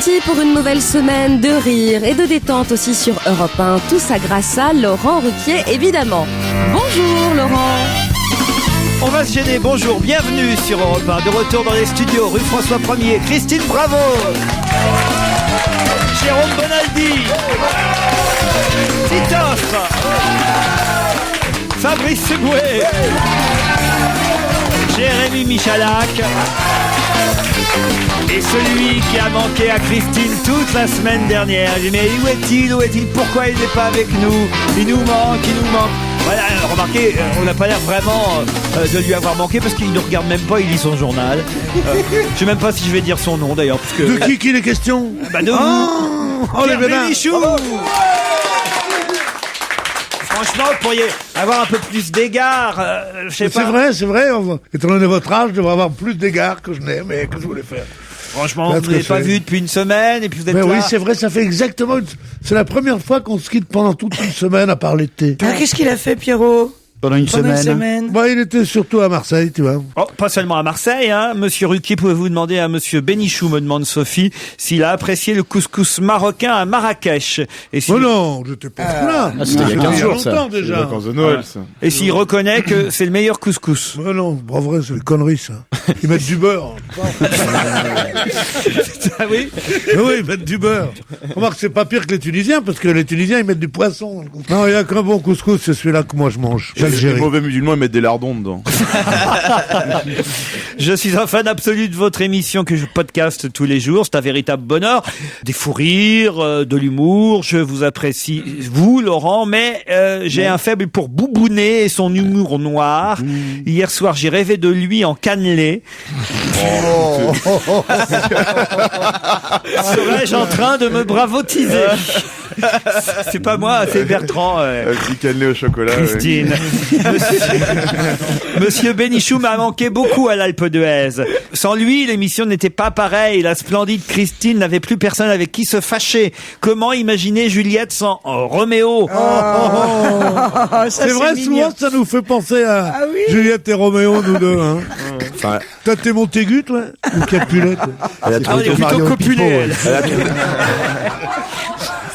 parti pour une nouvelle semaine de rire et de détente aussi sur Europe 1. Tout ça grâce à Laurent Ruquier, évidemment. Bonjour Laurent. On va se gêner, bonjour, bienvenue sur Europe 1. De retour dans les studios, rue François 1er, Christine Bravo, Jérôme Bonaldi, Titoff, Fabrice Seboué, Jérémy Michalak et celui qui a manqué à Christine toute la semaine dernière. Il dit mais où est-il, pourquoi il n'est pas avec nous, il nous manque. Voilà, remarquez, on n'a pas l'air vraiment de lui avoir manqué parce qu'il ne regarde même pas, il lit son journal. Je sais même pas si je vais dire son nom d'ailleurs. Parce que, de qui qu'il est question? De vous. Les Bénichou. Franchement, vous pourriez avoir un peu plus d'égard. Je sais pas. C'est vrai. Étant donné votre âge, je devrais avoir plus d'égard que je n'ai. Mais que je voulais faire? Franchement, vous ne l'avez pas vu depuis une semaine et puis vous êtes là. Oui, c'est vrai, ça fait exactement c'est la première fois qu'on se quitte pendant toute une semaine à part l'été. Qu'est-ce qu'il a fait, Pierrot? Pendant une semaine. Bah, il était surtout à Marseille, tu vois. Oh, pas seulement à Marseille, hein. Monsieur Ruquier, pouvez-vous demander à Monsieur Bénichou, me demande Sophie, s'il a apprécié le couscous marocain à Marrakech. Et oh non, j'étais pas là. C'était il y a 15 jours, ça. Longtemps, déjà. C'est les vacances de Noël, ça. Et s'il reconnaît que c'est le meilleur couscous. Mais non, pas vrai, c'est des conneries, ça. Ils mettent du beurre. Ah oui? Oui, ils mettent du beurre. Remarque, c'est pas pire que les Tunisiens, parce que les Tunisiens, ils mettent du poisson. Non, il y a qu'un bon couscous, c'est celui-là que moi je mange. Les mauvais musulmans, ils mettent des lardons dedans. Je suis un fan absolu de votre émission que je podcaste tous les jours. C'est un véritable bonheur. Des fous rires, de l'humour. Je vous apprécie, vous, Laurent, mais j'ai un faible pour Boubounet et son humour noir. Hier soir, j'ai rêvé de lui en cannelé. Serais-je en train de me bravotiser? C'est pas moi, c'est Bertrand. Un petit cannelé au chocolat. Christine. Monsieur Bénichou m'a manqué beaucoup à l'Alpe d'Huez. Sans lui, l'émission n'était pas pareille. La splendide Christine n'avait plus personne avec qui se fâcher. Comment imaginer Juliette sans Roméo? C'est vrai, souvent, ça nous fait penser à Juliette et Roméo, nous deux. Hein. Toi, t'es Montaigu, toi? Ou Capulet? Elle est plutôt copulée, elle.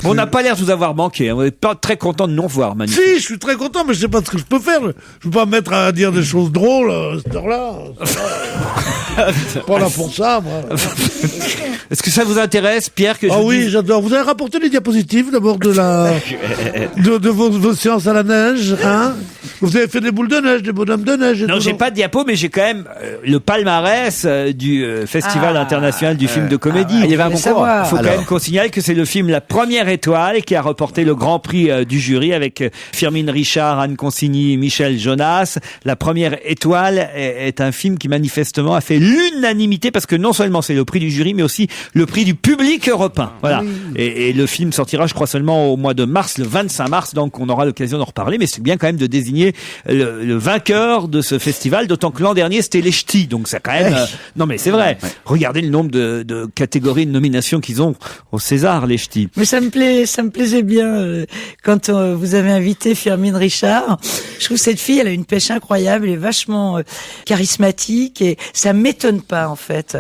Bon, on n'a pas l'air de vous avoir manqué. On n'est pas très content de nous revoir, Manu. Si, je suis très content, mais je sais pas ce que je peux faire. Je peux pas me mettre à dire des choses drôles à cette heure-là. Pas là pour ça, moi. Est-ce que ça vous intéresse, Pierre, que je oui, dise... j'adore. Vous avez rapporté les diapositives, d'abord, de vos séances à la neige, hein? Vous avez fait des boules de neige, des bonhommes de neige. Non, j'ai pas de diapo, mais j'ai quand même le palmarès du Festival international du film de comédie. Il y avait un concours. Il faut quand même qu'on signale que c'est le film La Première Étoile qui a remporté le grand prix du jury avec Firmin Richard, Anne Consigny, Michel Jonas. La Première Étoile est un film qui manifestement a fait l'unanimité parce que non seulement c'est le prix du jury, mais aussi le prix du public européen. Voilà. Oui. Et le film sortira, je crois, seulement au mois de mars, le 25 mars, donc on aura l'occasion d'en reparler, mais c'est bien quand même de désigner le vainqueur de ce festival, d'autant que l'an dernier c'était les Ch'tis, donc ça quand même... non mais c'est vrai, regardez le nombre de catégories de nominations qu'ils ont au César, les Ch'tis. Mais ça me plaisait bien quand vous avez invité Firmin Richard. Je trouve que cette fille, elle a une pêche incroyable, elle est vachement charismatique et ça m'étonne pas en fait.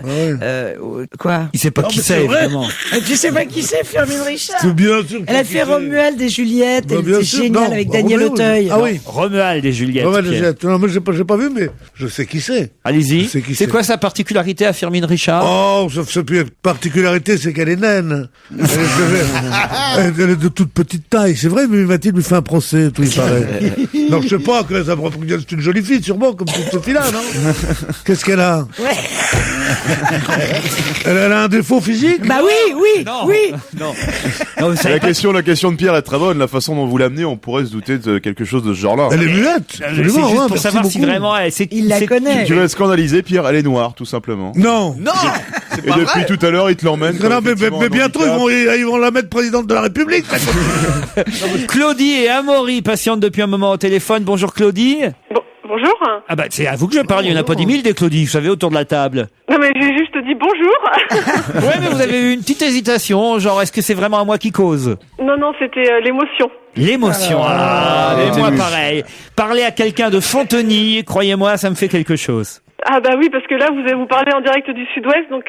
Quoi? Il sait pas qui c'est, évidemment. Tu sais pas qui c'est, Firmin Richard? C'est bien sûr. Elle a fait Romuald et Juliette, elle était géniale avec Daniel Auteuil. Ah oui. Romuald et Juliette. Non, mais j'ai pas vu, mais je sais qui c'est. Allez-y. C'est quoi sa particularité à Firmin Richard? Oh, sa particularité, c'est qu'elle est naine. Elle est de toute petite taille. C'est vrai, mais Mathilde lui fait un procès, tout il paraît. Non, je sais pas, c'est une jolie fille, sûrement, comme toute cette fille-là, non? Qu'est-ce qu'elle a? Elle a un défaut physique? Bah oui. Non, la question de Pierre est très bonne. La façon dont vous l'amenez, on pourrait se douter de quelque chose de ce genre-là. Elle est muette. C'est juste pour savoir si vraiment il la connaît. Tu vas être scandalisé, Pierre. Elle est noire, tout simplement. Non. Et depuis tout à l'heure, il te l'emmène. Non, mais bientôt, ils vont la mettre présidente de la République. Claudie et Amaury patientent depuis un moment au téléphone. Bonjour Claudie. Bonjour. Ah bah c'est à vous que je parle, il n'y en a pas 10 000 des Claudie, vous savez, autour de la table. Non mais j'ai juste dit bonjour. Ouais, mais vous avez eu une petite hésitation, genre est-ce que c'est vraiment à moi qui cause? Non, c'était l'émotion. L'émotion, mais moi pareil. Parler à quelqu'un de Fontenay, croyez-moi, ça me fait quelque chose. Ah bah oui, parce que là, vous parlez en direct du Sud-Ouest, donc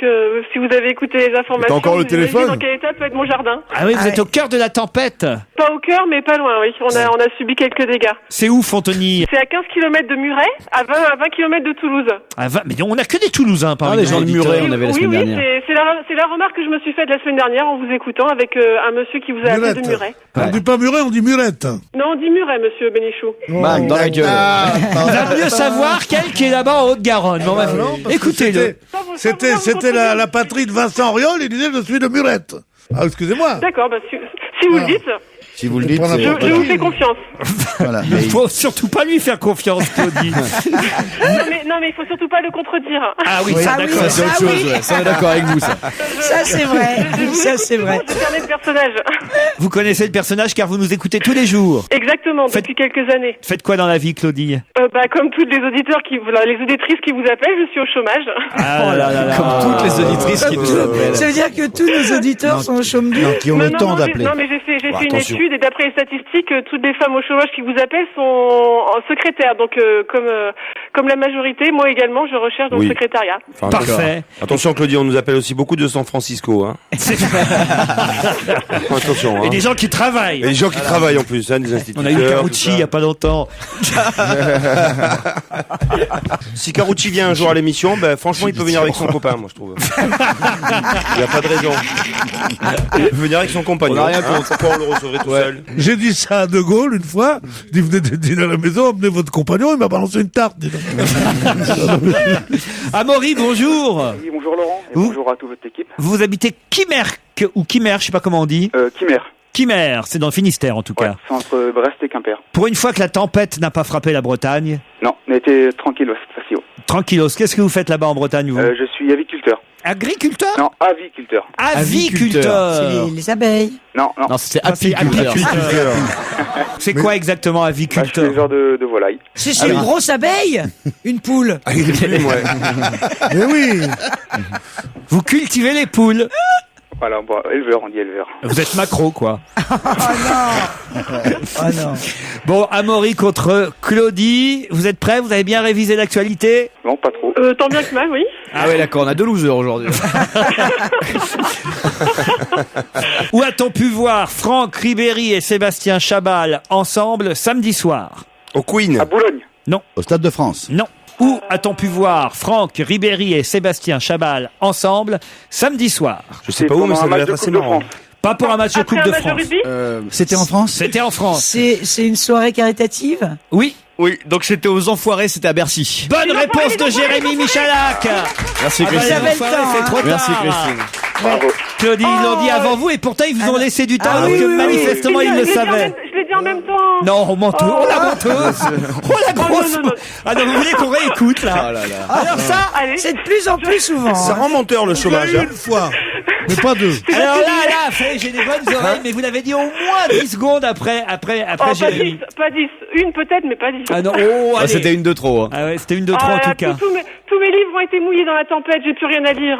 si vous avez écouté les informations, t'as encore le vous imaginez téléphone dans quel état peut être mon jardin. Ah oui, vous êtes au cœur de la tempête. Pas au cœur, mais pas loin, oui. On a subi quelques dégâts. C'est où, Fontenay? C'est à 15 km de Muret, à 20 km de Toulouse. Ah, mais on a que des Toulousains parmi les gens de Muret, on avait la semaine dernière. C'est la remarque que je me suis faite la semaine dernière en vous écoutant avec un monsieur qui vous a appelé de Muret. On dit pas Muret, on dit Murette. Non, on dit Muret, monsieur Bénichou. Bam, dans la gueule. On va mieux savoir quel qui est là-bas en Haute-Garonne. Bon, bah, Non, parce que écoutez-le. C'était la patrie de Vincent Auriol, il disait je suis de Murette. Ah, excusez-moi. D'accord, bah, si vous le dites, Si vous le dites, Prends c'est... je vous fais confiance. Voilà. Il faut surtout pas lui faire confiance, Claudie. non, mais il faut surtout pas le contredire. Ah oui, ça, Ah oui, d'accord. Ça, c'est autre Ah chose, oui. ouais. Ça, on est d'accord avec vous, ça. Ça, c'est vrai. Ça, c'est vrai. Je connais le personnage. Vous connaissez le personnage car vous nous écoutez tous les jours. Exactement, Faites- depuis quelques années. Faites quoi dans la vie, Claudie? Comme toutes les auditeurs les auditrices qui vous appellent, je suis au chômage. Ah là là là. Comme toutes les auditrices qui nous appellent. Ça veut dire que tous nos auditeurs sont au chôme du. Non, qui ont le temps d'appeler. Non, mais j'ai fait une attention. étude et d'après les statistiques, toutes les femmes au chômage qui vous appellent sont en secrétaire. Donc, comme la majorité, moi également, je recherche dans le Oui. secrétariat. Enfin, Parfait. Attention Claudie, on nous appelle aussi beaucoup de San Francisco. Hein. Attention. Et Hein. des gens qui travaillent. Et des gens qui travaillent en plus, hein, des On instituteurs. a eu Carucci tout il ça. y a pas longtemps. Si Carucci vient un jour à l'émission, ben franchement, il peut venir avec son copain, moi je trouve. Il n'y a pas de raison. Il peut venir avec son compagnon. On a rien hein. contre. Pourquoi on le recevrait tout seul? J'ai dit ça à De Gaulle une fois. Il dit venez de dîner à la maison, emmenez votre compagnon, il m'a balancé une tarte. dis donc. Amaury, bonjour. Oui, bonjour Laurent, et Vous- bonjour à toute votre équipe. Vous habitez Quimerc ou Quimer, je sais pas comment on dit. Quimer, Quimer, c'est dans le Finistère en tout ouais, cas. c'est entre Brest et Quimper. Pour une fois que la tempête n'a pas frappé la Bretagne, Non, on a été tranquille cette fois-ci. tranquillos, qu'est-ce que vous faites là-bas en Bretagne, vous? Je suis aviculteur. Agriculteur? Non, aviculteur. Aviculteur. C'est les abeilles. Non, non. Non, c'est Ah, c'est apiculteur. apiculteur. C'est quoi exactement Bah, je suis aviculteur? éleveur de volailles. C'est une grosse abeille. Une poule. Mais oui. Vous cultivez les poules. Voilà, bon, éleveur, on dit éleveur. Vous êtes macro, quoi. Oh non. Bon, Amaury contre Claudie. Vous êtes prêts? Vous avez bien révisé l'actualité? Non, pas trop. Tant bien que mal, oui. Ah ouais, d'accord, on a deux losers aujourd'hui. Où a-t-on pu voir Franck Ribéry et Sébastien Chabal ensemble samedi soir? Au Queen. À Boulogne. Au Stade de France. Non. Où a-t-on pu voir Franck Ribéry et Sébastien Chabal ensemble samedi soir? Je sais pas où, mais pendant ça un va match être de assez Coupe de marrant. France. Pas pour un match de Après Coupe un de match de France. rugby C'était en France? C'était en France. C'est une soirée caritative. Oui. Oui, donc c'était aux Enfoirés, c'était à Bercy. Bonne réponse de Jérémy Michalak. Merci Ah bah, Christine. les enfoirés, c'est trop Merci tard. Christine. Bravo. Claudie, ils l'ont dit avant vous et pourtant ils vous ont laissé du temps alors oui, que oui, oui. manifestement ils le savaient. Je l'ai dit en même temps. Non, on menteuse. Oh la menteuse. Oh la grosse. non, non. Ah non, vous voulez qu'on réécoute là? Oh là là. Alors ça, Allez. C'est de plus en plus souvent. Ça hein. rend menteur le chômage. J'ai eu Hein. une fois, mais pas deux. alors là, j'ai des bonnes oreilles, mais vous l'avez dit au moins 10 secondes après Pas Jérémy. 10, pas 10. Une peut-être, mais pas 10. Ah non, oh, Ah, allez. c'était une de trop. Hein. Ah ouais, c'était une de trop en tout cas. Tous mes livres ont été mouillés dans la tempête, j'ai plus rien à lire.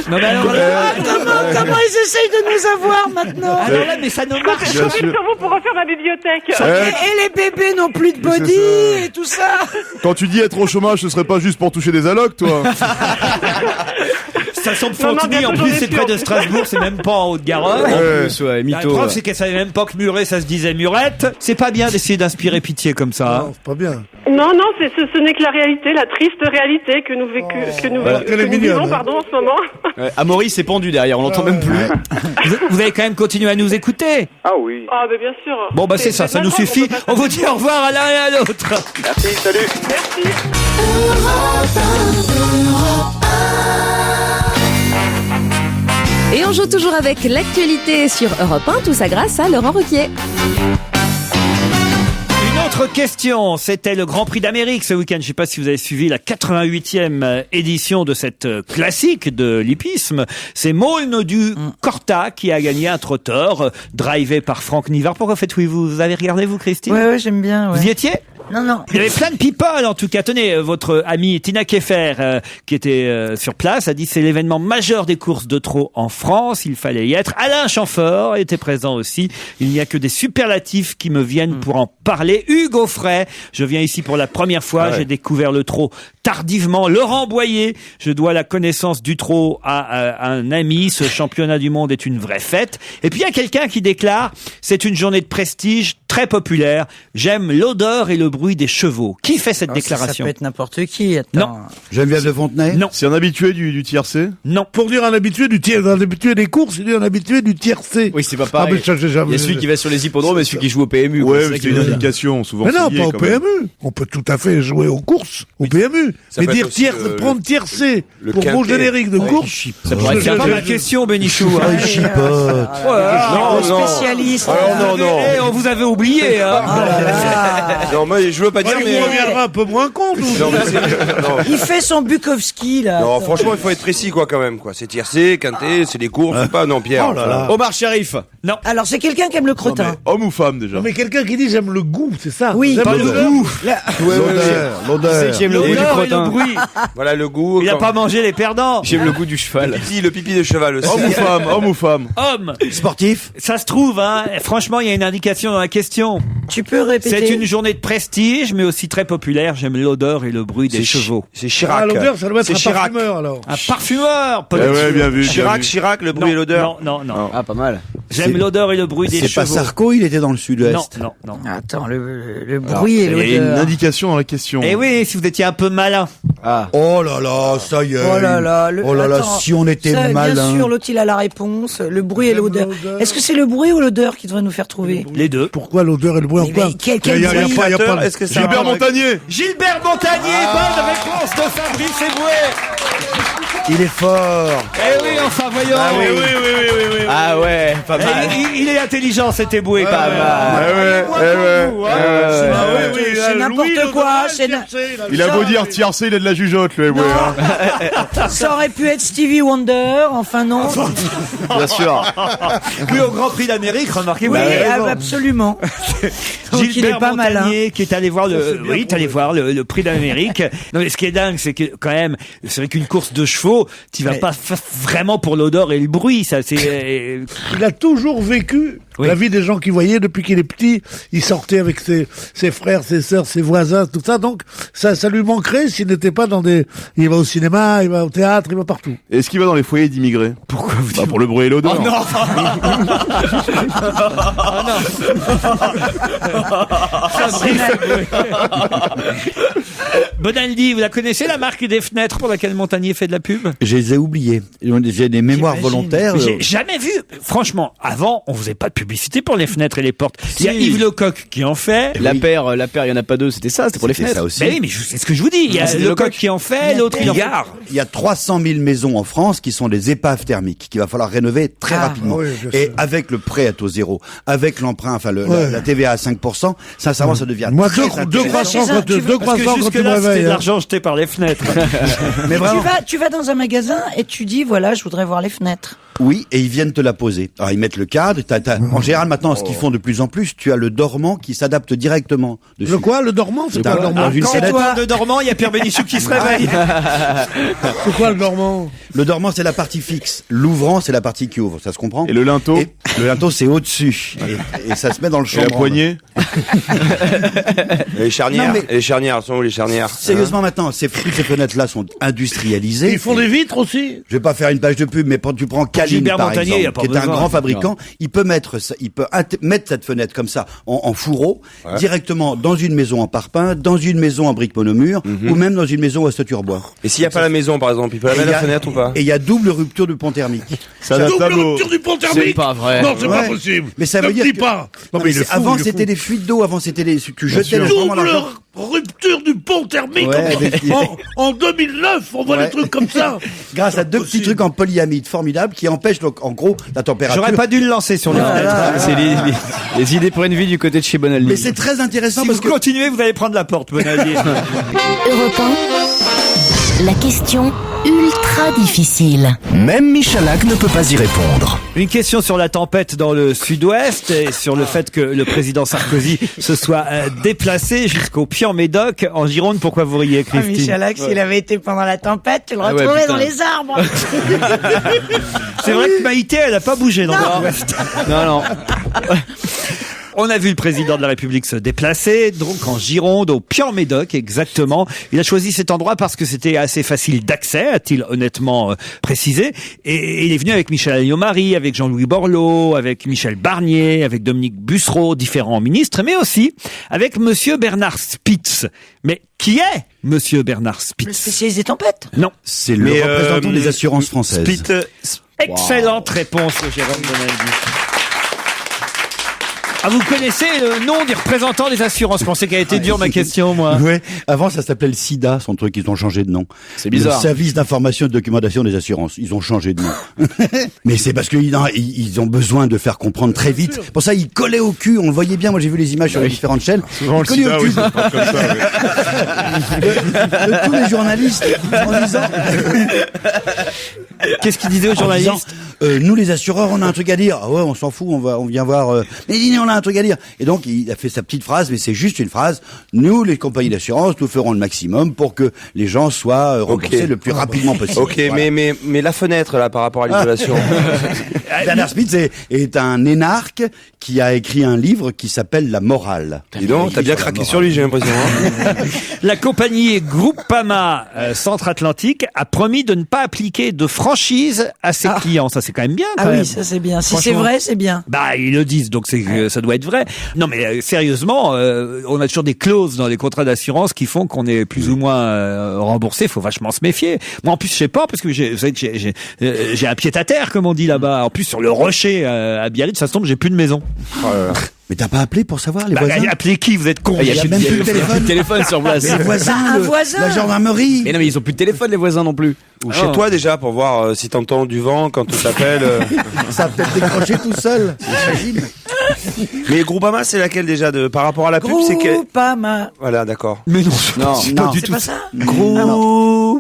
Non mais alors là, Comment ils essayent de nous avoir maintenant? alors là, mais ça ne marche Je compte sur vous pour refaire ma bibliothèque. Et les bébés n'ont plus de body et tout ça. Quand tu dis être au chômage, ce serait pas juste pour toucher des allocs, toi? Ça semble Non, non, Fontenay, en bientôt, plus j'en ai c'est plus, près en de plus. Strasbourg, c'est même pas en Haute-Garonne. Ouais, La mytho. preuve, c'est qu'elle savait même pas que Muret, ça se disait Murette. C'est pas bien d'essayer d'inspirer pitié comme ça. hein. Non, c'est pas bien. Non, ce n'est que la réalité, la triste réalité que nous, que nous qu'elle est vivons mignonne, hein. pardon, en ce moment. Amaury s'est pendu derrière, on l'entend même plus. Vous avez quand même continué à nous écouter. Ah oui. Ah, bah bien sûr. Bon, bah c'est ça, ça nous suffit. On vous dit au revoir à l'un et à l'autre. Merci, salut. Merci. Et on joue toujours avec l'actualité sur Europe 1, tout ça grâce à Laurent Ruquier. Une autre question, c'était le Grand Prix d'Amérique ce week-end. Je ne sais pas si vous avez suivi la 88e édition de cette classique de l'hippisme. C'est Maulne du Corta qui a gagné un trotteur drivé par Franck Nivard. Pourquoi faites-oui vous avez regardé vous, Christine? Ouais, j'aime bien. Vous y étiez? Non. Il y avait plein de people, en tout cas. Tenez, votre amie Tina Keffer, qui était sur place, a dit c'est l'événement majeur des courses de trot en France. Il fallait y être. Alain Chamfort était présent aussi. Il n'y a que des superlatifs qui me viennent pour en parler. Hugo Frey, je viens ici pour la première fois. J'ai découvert le trot tardivement. Laurent Boyer, je dois la connaissance du trot à un ami. Ce championnat du monde est une vraie fête. Et puis il y a quelqu'un qui déclare c'est une journée de prestige très populaire. J'aime l'odeur et le bruit des chevaux. Qui fait cette déclaration? Ça peut être n'importe qui. Attends. Non. Geneviève de Fontenay? Non. C'est un habitué du tiercé? Non. Pour dire un habitué des courses, il dit un habitué du tiercé. Oui, c'est pas Ah, pareil. mais ça, j'ai jamais- Il y a celui qui va sur les hippodromes et celui qui joue au PMU. quoi. Ouais, C'est ça c'est qui une veut dire. indication, souvent. Mais non, lié, pas au quand même. PMU. On peut tout à fait jouer aux courses, au PMU. Ça Mais peut dire être aussi prendre tiercé le pour mon quintet. générique de course. Ça pourrait être pas ma question, Bénichou. Ah, il chipote. Non, non. Spécialiste. Alors, non. On vous avait oublié, hein. Non, moi, je veux pas dire, Il mais... reviendra un peu moins con, nous. Non, mais non. Il fait son Bukowski, là. Non, franchement, il faut être précis, quoi, quand même, quoi. C'est tiercé, quinté, c'est des courses, ou pas, non, Pierre. Oh là là. Omar Sharif. Alors, c'est quelqu'un qui aime le crottin. Homme ou femme, déjà? Non, mais quelqu'un qui dit j'aime le goût, c'est ça. Oui. J'aime Pas le l'odeur. goût. L'odeur. C'est qui aime le goût du L'odeur et le crottin. bruit. Voilà, le goût. Il a quand- pas mangé les perdants. J'aime le goût du cheval. Le pipi de cheval aussi. Homme ou femme? Homme ou femme? Homme. Sportif? Ça se trouve, hein. Franchement, il y a une indication dans la question. Tu peux répéter. C'est une journée de prestige, mais aussi très populaire. J'aime l'odeur et le bruit des chevaux. C'est Ah, Chirac. l'odeur, ça doit être C'est un Chirac. parfumeur, alors. Un parfumeur, Eh peut-être. ouais, bien vu. bien Chirac, vu. Chirac, le bruit et l'odeur. Non. Ah, pas mal. J'aime l'odeur et le bruit des C'est chevaux. pas Sarko, il était dans le sud-ouest. Non. Attends, le bruit et Il y a une l'odeur. indication dans la question. Eh oui, si vous étiez un peu malin. Ah. Oh là là, ça y est. Oh là là, attends, si on était ça, malin. Bien sûr, l'autre il a la réponse, le bruit et l'odeur. Est-ce que c'est le bruit ou l'odeur qui devrait nous faire trouver? Les deux. Pourquoi l'odeur et le bruit en Mais quoi quel Il y a bruit pas- Est-ce que ça Gilbert va avec- Montagnier. Gilbert Montagnier, bonne réponse de Fabrice Eboué. Il est fort. Eh oui, enfin, voyons. Ah ouais, pas mal. Il est intelligent, cet Eboué, quand même. C'est n'importe quoi, Il a beau dire tiercé, il a de la jugeote, le Eboué. hein. ça aurait pu être Stevie Wonder, enfin non. Bien sûr. Puis au Grand Prix d'Amérique, remarquez, vous Oui, avez raison. absolument. Donc il est Gilbert pas malin. Montagnier qui est allé voir le prix d'Amérique. Non mais ce qui est dingue, c'est que quand même, c'est vrai qu'une course de chevaux, tu vas pas vraiment pour l'odeur et le bruit, ça c'est. Il a toujours vécu Oui. la vie des gens qu'il voyait depuis qu'il est petit. Il sortait avec ses frères, ses sœurs, ses voisins, tout ça. Donc ça lui manquerait s'il n'était pas dans des. Il va au cinéma, il va au théâtre, il va partout. Est-ce qu'il va dans les foyers d'immigrés? Pourquoi vous dites? Pour le bruit et l'odeur. Oh non. Bonaldi, vous la connaissez la marque des fenêtres pour laquelle Montagnier fait de la pub? Je les ai oubliés. J'ai des mémoires volontaires. J'ai jamais vu. Franchement, avant, on faisait pas de publicité pour les fenêtres et les portes. Il y a Si. Yves Lecoq qui en fait. La paire, il y en a pas deux, c'était ça, c'était pour les C'était fenêtres. ça aussi. Ben oui, mais c'est ce que je vous dis. Il y a c'est Lecoq Lecoq qui en fait, l'autre il en fait. Il y a 300 000 maisons en France qui sont des épaves thermiques qu'il va falloir rénover très rapidement. oui, bien Et sûr. avec le prêt à taux zéro, avec l'emprunt, enfin la TVA à 5%, sincèrement, ça devient Moi, très deux intéressant. croissants quand tu Parce que jusque me là, c'était réveilles. de hein. l'argent jeté par les fenêtres. Mais vraiment, Tu vas dans un magasin et tu dis voilà, je voudrais voir les fenêtres. oui, et ils viennent te la poser. Alors ils mettent le cadre. En général, maintenant, ce qu'ils font de plus en plus, tu as le dormant qui s'adapte directement dessus. Le quoi, le dormant? C'est quoi le dormant? Alors, une Quand sellette- on parle de dormant, il y a Pierre Bénichou qui se réveille. C'est quoi le dormant? Le dormant, c'est la partie fixe. L'ouvrant, c'est la partie qui ouvre. Ça se comprend? Et le linteau? Et le linteau, c'est au-dessus. Et ça se met dans le Et la chambranle. poignée? Et les charnières. Non, mais- Et les charnières, elles sont où les charnières? Sérieusement, maintenant, toutes ces fenêtres-là sont industrialisées. Ils font des vitres aussi? Je vais pas faire une page de pub, mais quand tu prends Caline, Gilbert par Montagnier, y a exemple, pas qui est un besoin. grand fabricant, il peut mettre mettre cette fenêtre comme ça en fourreau, directement dans une maison en parpaing, dans une maison en briques monomure, ou même dans une maison à toiture bois. Et s'il n'y a pas la maison, par exemple, il peut la mettre Et la il y a- fenêtre ou pas? Et il y a double rupture du pont thermique. C'est adaptable au... du pont thermique? C'est pas vrai. Non, c'est pas Ouais. possible. Mais ça Ne veut me dire dis que- pas. Non, mais mais il est fou, avant, il est c'était fou. des fuites d'eau, avant, c'était tu jetais le vraiment Double l'argent. rupture du pont thermique. Ouais, En 2009, on voit Ouais. des trucs comme ça. Grâce à deux petits trucs en polyamide formidables qui empêchent, donc, en gros, la température. J'aurais pas dû le lancer sur les fenêtres. C'est les idées pour une vie du côté de chez Bonaldi. Mais c'est très intéressant Si parce vous que continuez, vous allez prendre la porte, Bonaldi. Europe 1, la question ultra difficile. Même Michalak ne peut pas y répondre. Une question sur la tempête dans le sud-ouest et sur le fait que le président Sarkozy se soit déplacé jusqu'au Puy-en-Médoc en Gironde. Pourquoi vous riez, Christine? Michalak, s'il avait été pendant la tempête, tu le retrouverais dans les arbres. C'est vrai que Maïté, elle a pas bougé dans l'ouest. Non. On a vu le président de la République se déplacer, donc en Gironde, au Puy-en-Médoc, exactement. Il a choisi cet endroit parce que c'était assez facile d'accès, a-t-il honnêtement précisé. Et il est venu avec Michel Alliot-Marie, avec Jean-Louis Borloo, avec Michel Barnier, avec Dominique Bussereau, différents ministres, mais aussi avec Monsieur Bernard Spitz. Mais qui est Monsieur Bernard Spitz? Le spécialiste des tempêtes? Non. C'est le représentant des assurances françaises. Excellente réponse de Jérôme Bonaldi. Ah, vous connaissez le nom du représentant des assurances? Je pensais qu'elle était dure, ma question, moi. Ouais. Avant, ça s'appelait le SIDA, son truc, ils ont changé de nom. C'est bizarre. Le service d'information et de documentation des assurances. Ils ont changé de nom. Mais c'est parce qu'ils ont besoin de faire comprendre très vite. Pour ça, ils collaient au cul. On le voyait bien. Moi, j'ai vu les images sur les différentes chaînes. Souvent, Ils collaient au cul. De tous les journalistes, en disant. Qu'est-ce qu'il disait aux journalistes? Nous, les assureurs, on a un truc à dire. Ah ouais, on s'en fout. On vient voir. Mais on a un truc à dire. Et donc, il a fait sa petite phrase, mais c'est juste une phrase. Nous, les compagnies d'assurance, nous ferons le maximum pour que les gens soient remboursés le plus rapidement possible. Ok, voilà. mais la fenêtre, là, par rapport à l'isolation. Bernard Spitz est un énarque qui a écrit un livre qui s'appelle La Morale. Dis donc, t'as bien craqué sur lui, j'ai l'impression. Hein. La compagnie Groupama Centre-Atlantique a promis de ne pas appliquer de franchise à ses clients. Ça, c'est quand même bien, quand même. Oui, ça c'est bien. Si c'est vrai, c'est bien. Bah, ils le disent, donc ça doit être vrai. Non, mais sérieusement, on a toujours des clauses dans les contrats d'assurance qui font qu'on est plus ou moins remboursé. Faut vachement se méfier. Moi, en plus, je sais pas, parce que vous savez que j'ai un pied à terre, comme on dit là-bas. En plus, sur le rocher à Biarritz, ça se tombe, j'ai plus de maison. Mais t'as pas appelé pour savoir les voisins? Appelez qui? Vous êtes con. Il y a même plus de téléphone sur place. Les voisins, un voisin. la gendarmerie. Mais non, mais ils ont plus de téléphone, les voisins non plus. Ou chez toi déjà, pour voir si t'entends du vent quand on t'appelle. Ça a peut-être décroché tout seul. J'imagine. Mais Groupama, c'est laquelle déjà par rapport à la pub? C'est que... Groupama. Voilà, d'accord. Mais non, c'est pas du C'est tout. pas ça? Groupama.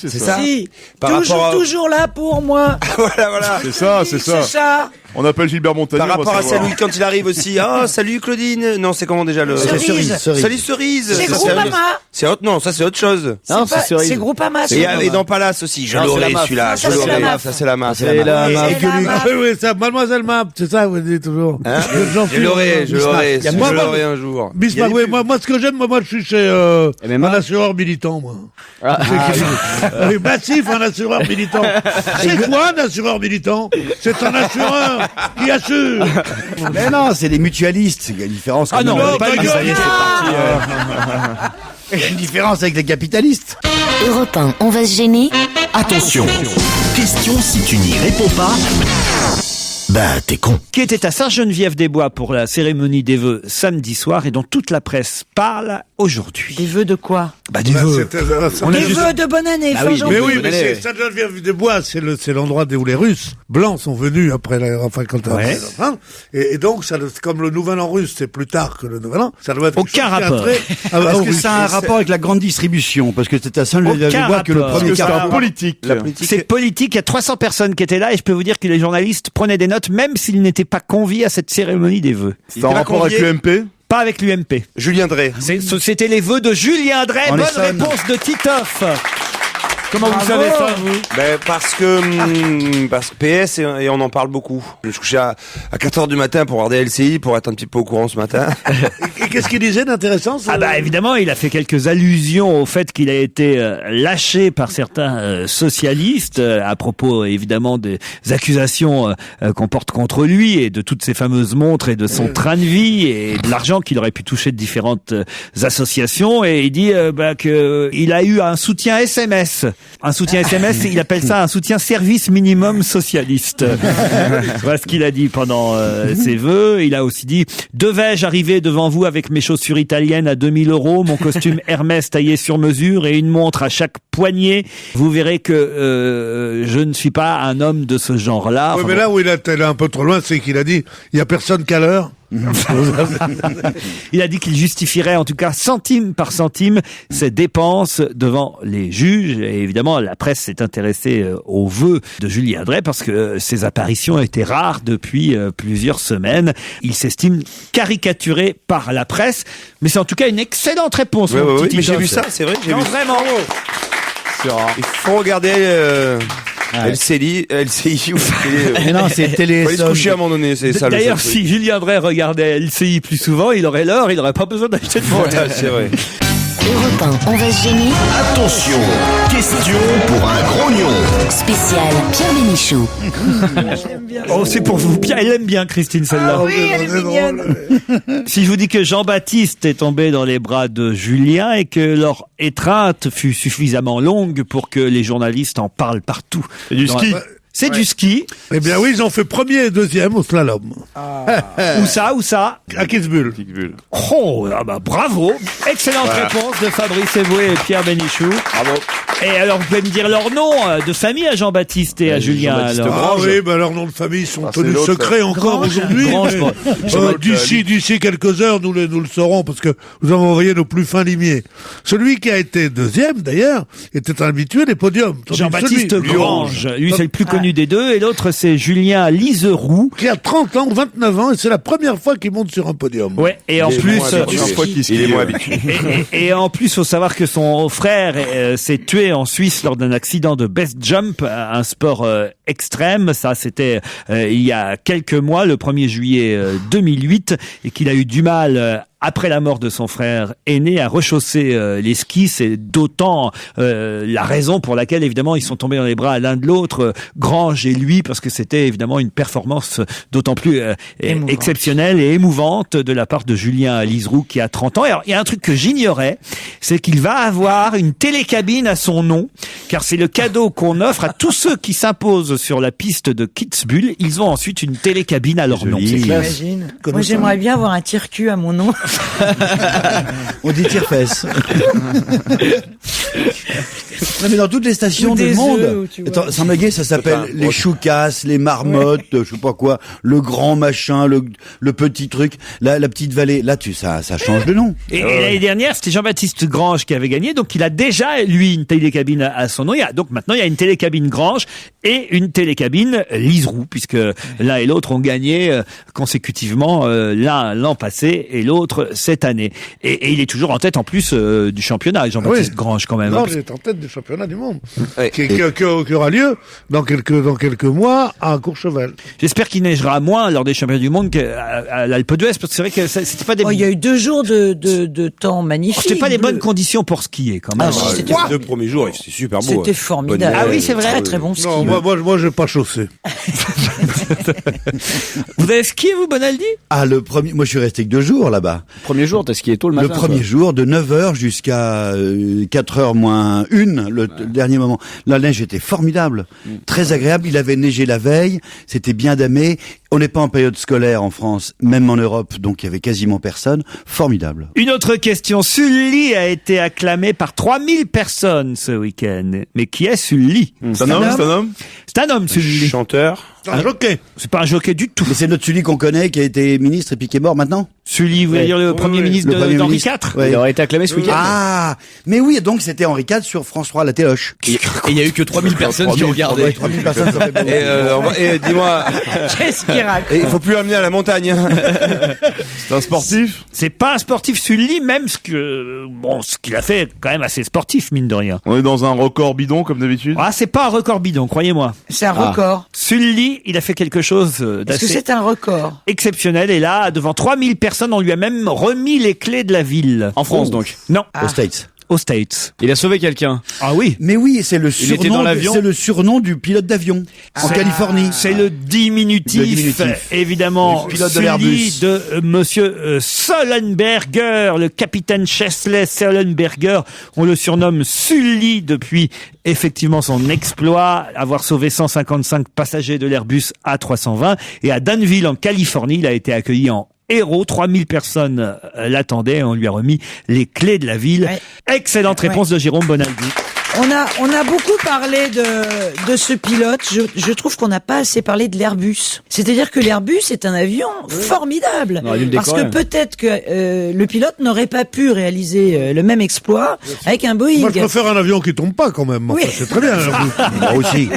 C'est C'est ça. ça? Si. Par rapport à- Toujours là pour moi. Voilà. C'est ça. C'est ça. On appelle Gilbert Montagnier. Par on va rapport à savoir. Salut quand il arrive aussi. Ah, salut Claudine. Non, c'est comment déjà le... Cerise. Salut Cerise. C'est Ça, Groupama. C'est autre, non, ça c'est autre chose. Non, C'est pas- c'est Cerise. c'est Groupama. Et dans Palace aussi. Je Non, c'est l'aurai la MAF. celui-là. Non, ça, Je c'est la l'aurai. MAF. Ça c'est la MAF. C'est la MAF. C'est la MAF. Oui, ça, Mademoiselle Map, c'est ça, vous dites toujours. Hein Gentil, Je l'aurai. Miss Map. Je l'aurai un jour. Miss Map, oui, moi, ce que j'aime, moi, je suis chez MMA. un assureur militant, moi. Oui, massif, un assureur militant. C'est quoi un assureur militant? C'est un assureur qui assure. Mais non, c'est des mutualistes. Il y a une différence. Ah non, Non, pas ta lui, gueule, ça y est, c'est parti. Il y a une différence avec les capitalistes. Europe 1, on va se gêner. Attention, question si tu n'y réponds pas, bah t'es con. Qui était à Sainte-Geneviève-des-Bois pour la cérémonie des vœux samedi soir et dont toute la presse parle aujourd'hui. Des vœux de quoi? Des vœux. On a Des juste- vœux de bonne année. Ah fin oui, janvier. Mais oui, mais Allez. c'est Sainte-Geneviève-des-Bois, c'est l'endroit où les Russes blancs sont venus après Ouais. et donc c'est comme le Nouvel An russe, c'est plus tard que le Nouvel An. Ça doit être Aucun quelque chose qui a rapport. trait à- Est-ce aux que Russes. ça a un rapport avec la grande distribution? Parce que c'est à Saint-Geneviève-des-Bois que le rapport. premier Parce que c'est un carrefour. politique. La politique. C'est politique, il y a 300 personnes qui étaient là et je peux vous dire que les journalistes prenaient des notes même s'ils n'étaient pas conviés à cette cérémonie des vœux. C'est en rapport avec l'UMP. Pas avec l'UMP. Julien Drey. C'était les vœux de Julien Drey. En Bonne Essonne. réponse de Titoff. Comment vous savez ça, vous? Ben, parce que PS et on en parle beaucoup. Je me suis couché à 4h du matin pour regarder LCI pour être un petit peu au courant ce matin. Et qu'est-ce qu'il disait d'intéressant ça Ah bah évidemment, il a fait quelques allusions au fait qu'il a été lâché par certains socialistes à propos évidemment des accusations qu'on porte contre lui et de toutes ces fameuses montres et de son train de vie et de l'argent qu'il aurait pu toucher de différentes associations et il dit que il a eu un soutien SMS. Un soutien SMS, il appelle ça un soutien service minimum socialiste. Voilà ce qu'il a dit pendant ses vœux. Il a aussi dit « Devais-je arriver devant vous avec mes chaussures italiennes à 2000 €, mon costume Hermès taillé sur mesure et une montre à chaque poignet? Vous verrez que je ne suis pas un homme de ce genre-là. Ouais, Enfin, mais là où il est allé un peu trop loin, c'est qu'il a dit il y a personne qu'à l'heure. Il a dit qu'il justifierait en tout cas centime par centime ses dépenses devant les juges. Et évidemment, la presse s'est intéressée aux vœux de Julien Dray parce que ses apparitions étaient rares depuis plusieurs semaines. Il s'estime caricaturé par la presse, mais c'est en tout cas une excellente réponse. Oui, mon oui, petit mais j'ai Titoff. vu ça, c'est vrai. J'ai Non, vu. vraiment. C'est rare. Il faut regarder LCI ou Mais non, c'est télé. faut aller se coucher à un moment donné, c'est ça. D'ailleurs, le seul si Julien Dray regardait LCI plus souvent, il aurait l'heure, il n'aurait pas besoin d'acheter de truc. montre. Voilà, c'est vrai. Europe 1, on va se gêner. Attention, question pour un grognon. Spécial Pierre Bénichou. Oh, c'est pour vous. Bien, elle aime bien, Christine, celle-là. Oui, elle est mignonne. Si je vous dis que Jean-Baptiste est tombé dans les bras de Julien et que leur étreinte fut suffisamment longue pour que les journalistes en parlent partout. Et du Dans- ski. C'est du ski. Eh bien oui, ils ont fait premier et deuxième au slalom. Où ça? À Kitzbühel. Oh, ah bah, bravo. Excellente réponse de Fabrice Eboué et Pierre Bénichou. Bravo. Et alors, vous pouvez me dire leur nom de famille à Jean-Baptiste et à Julien, Jean-Baptiste alors. Ah Grange. oui, ben leurs noms de famille sont Ah, c'est tenus l'autre. secrets encore aujourd'hui. Grange, mais, bon. d'ici quelques heures, nous le saurons parce que nous avons envoyé nos plus fins limiers. Celui qui a été deuxième, d'ailleurs, était un habitué des podiums. Tandis que Jean-Baptiste celui- Grange. Lui, c'est le plus connu des deux. Et l'autre, c'est Julien Liseroux. Qui a 30 ans, 29 ans, et c'est la première fois qu'il monte sur un podium. Ouais, et en Il est plus, moins habitué. Il est moins habitué. et en plus, faut savoir que son frère s'est tué en Suisse lors d'un accident de best jump, un sport extrême. Ça, c'était il y a quelques mois, le 1er juillet 2008, et qu'il a eu du mal après la mort de son frère aîné à rechausser les skis. C'est d'autant la raison pour laquelle évidemment ils sont tombés dans les bras l'un de l'autre, Grange et lui, parce que c'était évidemment une performance d'autant plus exceptionnelle et émouvante de la part de Julien Liseroux qui a 30 ans. Alors il y a un truc que j'ignorais, c'est qu'il va avoir une télécabine à son nom, car c'est le cadeau qu'on offre à tous ceux qui s'imposent sur la piste de Kitzbühel. Ils ont ensuite une télécabine à leur nom. J'imagine. Moi, j'aimerais bien avoir un tire-cul à mon nom. On dit tire-fesse. Non, mais dans toutes les stations Ou du des monde. œufs, tu vois. Attends, Saint-Méguet, ça s'appelle les choucasses, les marmottes, je sais pas quoi, le grand machin, le petit truc, la petite vallée. Là, ça change de nom. Et l'année dernière, c'était Jean-Baptiste Grange qui avait gagné, donc il a déjà, lui, une télécabine à son nom. Donc maintenant, il y a une télécabine Grange et une télécabine Liseroux, puisque l'un et l'autre ont gagné consécutivement, l'un l'an passé et l'autre cette année. Et il est toujours en tête en plus du championnat, Jean-Baptiste Grange quand même. Grange est en tête du championnat du monde, Ouais. qui aura lieu dans quelques mois à Courchevel. J'espère qu'il neigera moins lors des championnats du monde qu'à l'Alpe d'Huez, parce que c'est vrai que c'était pas des... Oh, il y a eu 2 jours de temps magnifique. C'était pas les bleu. bonnes conditions pour skier quand même. Ah, si, c'était Les 2 premiers jours, c'était super beau. C'était formidable. Ah oui, c'est vrai. Très très bon ski. Non, moi, j'ai pas chaussé. Vous avez skié, vous, Bonaldi? Ah, moi je suis resté que 2 jours là-bas. Premier jour, t'as skié tôt le matin. Le premier jour, de 9h jusqu'à 4h moins 1, le dernier moment. La neige était formidable, très agréable. Il avait neigé la veille, c'était bien damé. On n'est pas en période scolaire en France, même en Europe, donc il y avait quasiment personne. Formidable. Une autre question. Sully a été acclamé par 3000 personnes ce week-end. Mais qui est Sully? C'est un homme? C'est un homme, Sully. Chanteur. Un jockey. C'est pas un jockey du tout. Mais c'est notre Sully qu'on connaît, qui a été ministre et puis qui est mort maintenant. Sully, vous voulez dire le premier ministre Le premier d'Henri ministre. IV? Ouais. Il aurait été acclamé ce week-end. Ah, mais oui, donc c'était Henri IV sur France 3, la téloche. Et il y a eu que 3000 personnes qui ont regardé. 3000 personnes, ça fait beaucoup. Et dis-moi, Qu'est-ce qu'il raconte? il faut plus l'amener à la montagne. C'est un sportif? C'est pas un sportif Sully, même ce qu'il a fait quand même assez sportif, mine de rien. On est dans un record bidon, comme d'habitude? Ah, c'est pas un record bidon, croyez-moi. C'est un record. Sully, il a fait quelque chose Est-ce que d'assez c'est un record? exceptionnel. Et là, devant 3000 personnes, on lui a même remis les clés de la ville. En France, donc. Non, Aux States. aux States. Il a sauvé quelqu'un. Ah oui. Mais oui, c'est le Il était dans l'avion. c'est le surnom du pilote d'avion en Californie. C'est le diminutif, Le diminutif. évidemment, Le pilote de Sully l'Airbus. de monsieur Sullenberger, le capitaine Chesley Sullenberger. On le surnomme Sully depuis effectivement son exploit, avoir sauvé 155 passagers de l'Airbus A320. Et à Danville, en Californie, il a été accueilli en héros. 3000 personnes l'attendaient et on lui a remis les clés de la ville. Ouais. Excellente réponse de Jérôme Bonaldi. On a beaucoup parlé de ce pilote. Je trouve qu'on n'a pas assez parlé de l'Airbus. C'est-à-dire que l'Airbus est un avion formidable. Parce que peut-être que le pilote n'aurait pas pu réaliser le même exploit avec un Boeing. Moi, je préfère un avion qui tombe pas, quand même. Enfin, c'est très bien. Moi aussi.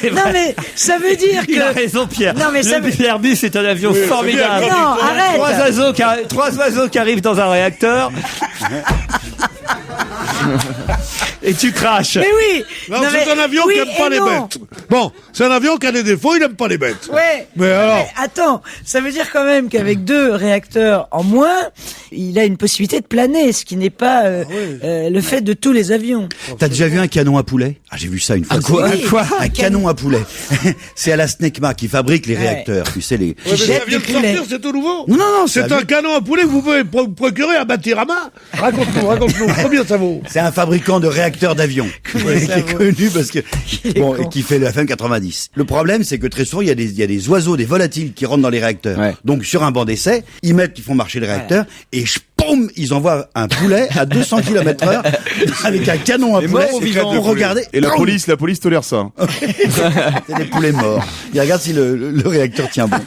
Non, mais ça veut dire que... Il a raison, Pierre. Non, mais l'Airbus est un avion formidable. Non, arrête. Trois oiseaux qui arrivent dans un réacteur. Et tu craches. Mais oui. Non, c'est un avion qui n'aime pas les bêtes. Bon, c'est un avion qui a des défauts, il n'aime pas les bêtes. Ouais. Mais alors. Mais attends, ça veut dire quand même qu'avec 2 réacteurs en moins, il a une possibilité de planer, ce qui n'est pas le fait de tous les avions. T'as déjà vu un canon à poulet? Ah, j'ai vu ça une fois. Un canon à poulet. C'est à la Snecma qui fabrique les réacteurs. Tu sais, les... Ouais, ça vient de sortir, c'est tout nouveau. Non, c'est un canon à poulet que vous pouvez procurer à Batirama. Raconte-nous, combien ça vaut? C'est un fabricant de réacteurs d'avion. Qui est connu parce que, qui fait le FM 90. Le problème, c'est que très souvent, il y a des oiseaux, des volatiles qui rentrent dans les réacteurs. Ouais. Donc, sur un banc d'essai, ils font marcher le réacteur et poum, ils envoient un poulet à 200 km/h avec un canon à poulet pour regarder. Et la police tolère ça. C'est des poulets morts. Ils regardent si le réacteur tient bon.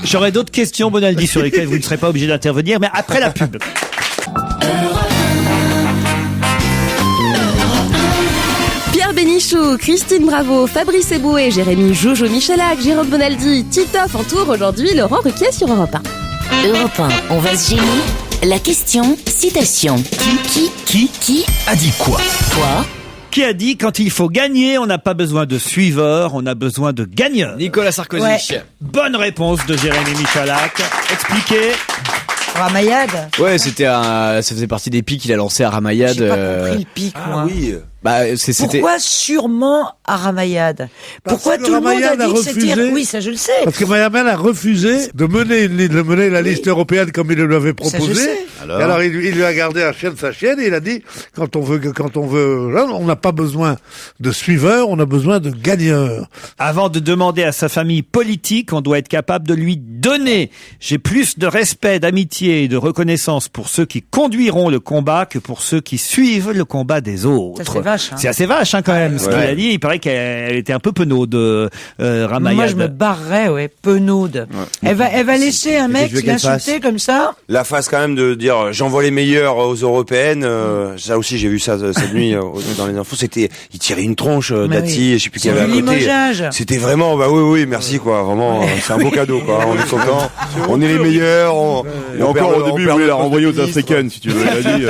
J'aurais d'autres questions, Bonaldi, sur lesquelles vous ne serez pas obligé d'intervenir, mais après la pub. Pierre Bénichou, Christine Bravo, Fabrice Eboué, Jérémy Jojo Michalak, Jérôme Bonaldi, Titoff entoure aujourd'hui Laurent Ruquier sur Europe 1. Europe 1, on va se gêner. La question, citation. Qui a dit quoi? Quoi? Qui a dit quand il faut gagner, on n'a pas besoin de suiveurs, on a besoin de gagneurs? Nicolas Sarkozy. Ouais. Bonne réponse de Jérémy Michalak. Expliquez. Ramayad. Ouais, ça faisait partie des pics qu'il a lancé à Ramayad. J'ai pas compris le pic, moi. oui. Bah, c'était. Pourquoi sûrement à Ramayad? Pourquoi que tout le monde a Ramayad dit a que c'était... refusé. Oui, ça je le sais. Parce que Mayaman a refusé de mener la liste européenne comme il le lui avait Ça, je proposé. sais. Alors il lui a gardé un chien de sa chienne et il a dit quand on veut, on n'a pas besoin de suiveurs, on a besoin de gagneurs. Avant de demander à sa famille politique, on doit être capable de lui donner. J'ai plus de respect, d'amitié et de reconnaissance pour ceux qui conduiront le combat que pour ceux qui suivent le combat des autres. Ça, c'est vache, hein. C'est assez vache, quand même, ce qu'il a dit. Il paraît qu'elle était un peu penaude, Ramayad. Moi, je me barrerais, penaude. Ouais. Elle va laisser un mec l'insulter comme ça. La phase quand même de dire j'envoie les meilleurs aux européennes. Ça aussi, j'ai vu ça cette nuit dans les infos. C'était, il tirait une tronche d'Ati, je sais plus qui avait à côté. C'était vraiment, oui, merci quoi. Vraiment, c'est un beau cadeau quoi. On est content. On est les meilleurs. Et encore au début, il voulait la renvoyer aux Africaines, si tu veux. Il a dit.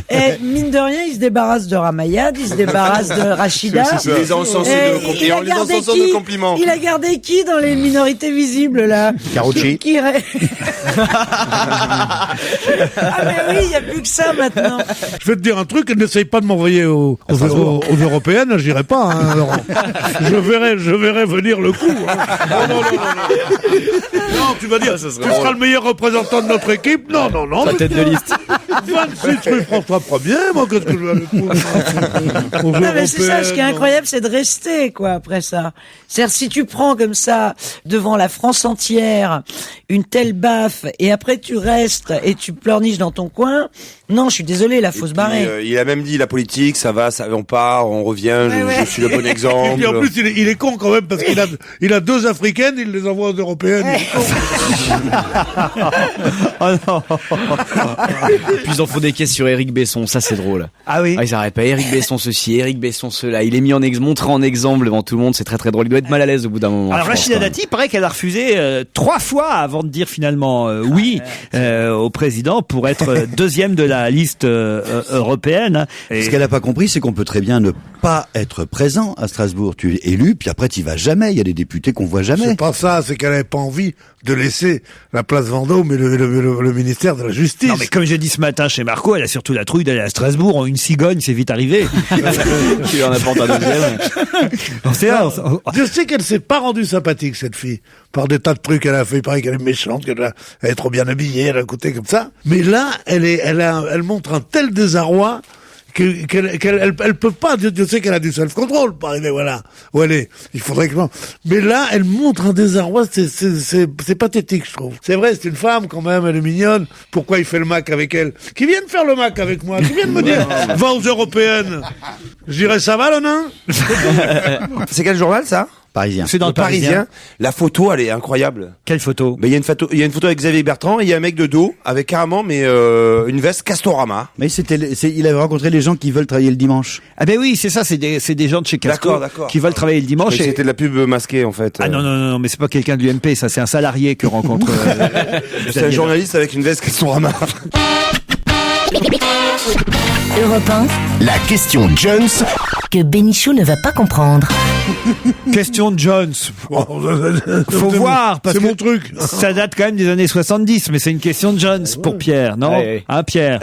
Et mine de rien, il se débarrasse de Ramayad, il se débarrasse de Rachida. Il les a encensés de compliments. Il a gardé qui dans les minorités visibles là? Carucci. Ah mais oui, il n'y a plus que ça maintenant. Je vais te dire un truc, n'essaye pas de m'envoyer aux européennes, j'irai pas, hein, Laurent. Je verrai venir le coup. Hein. Non, tu vas dire, tu seras le meilleur représentant de notre équipe. Non. Sa tête de liste. 26 rue François 1er, moi, qu'est-ce que je vais aller foutre? Non, mais c'est ça, ce qui est incroyable, c'est de rester, quoi, après ça. C'est-à-dire, si tu prends comme ça, devant la France entière, une telle baffe, et après tu restes, et tu pleurniches dans ton coin, non, je suis désolé, là, faut se barrer. Il a même dit, la politique, ça va, on part, on revient, je suis le bon exemple. Et puis en plus, il est con quand même, parce qu'il a 2 Africaines, il les envoie aux européennes. Oh non. Puis ils en font des caisses sur Éric Besson, ça c'est drôle. Ah oui. Ah, ils s'arrêtent pas. Éric Besson ceci, Éric Besson cela. Il est mis montré en exemple devant tout le monde, c'est très très drôle. Il doit être mal à l'aise au bout d'un moment. Alors Rachida Dati, il paraît qu'elle a refusé 3 fois avant de dire finalement oui au président pour être deuxième de la liste européenne. Ce qu'elle n'a pas compris, c'est qu'on peut très bien ne pas être présent à Strasbourg. Tu es élu, puis après tu vas jamais. Il y a des députés qu'on voit jamais. C'est pas ça, c'est qu'elle n'avait pas envie de laisser la place Vendôme et le ministère de la Justice. Non mais comme j'ai dit ce matin chez Marco, elle a surtout la trouille d'aller à Strasbourg. Une cigogne, c'est vite arrivé. Tu en apportes un deuxième. Je sais qu'elle s'est pas rendue sympathique, cette fille. Par des tas de trucs qu'elle a fait. Il paraît qu'elle est méchante, qu'elle est trop bien habillée, elle a coûté comme ça. Mais là, elle montre un tel désarroi elle peut pas, Dieu sait qu'elle a du self-control pour arriver, voilà, où elle est. Il faudrait que, mais là, elle montre un désarroi, c'est pathétique, je trouve. C'est vrai, c'est une femme, quand même, elle est mignonne. Pourquoi il fait le Mac avec elle? Qui vienne faire le Mac avec moi? Qui vienne me dire, va aux européennes? Je dirais, ça va, le nain? C'est quel journal, ça? Parisien. C'est dans le Parisien. La photo, elle est incroyable. Quelle photo? Mais il y a une photo avec Xavier Bertrand et il y a un mec de dos avec carrément une veste Castorama. Mais il avait rencontré les gens qui veulent travailler le dimanche. Ah ben oui, c'est ça, c'est des gens de chez Casco qui veulent travailler le dimanche. Et c'était de la pub masquée en fait. Ah non, mais c'est pas quelqu'un de l'UMP, ça c'est un salarié que rencontre. C'est un journaliste avec une veste Castorama. Europe 1. La question Jones Que Bénichou ne va pas comprendre. Question de Jones. Faut voir, parce c'est que mon truc. Ça date quand même des années 70, mais c'est une question de Jones pour Pierre, non? Ouais. Hein, Pierre?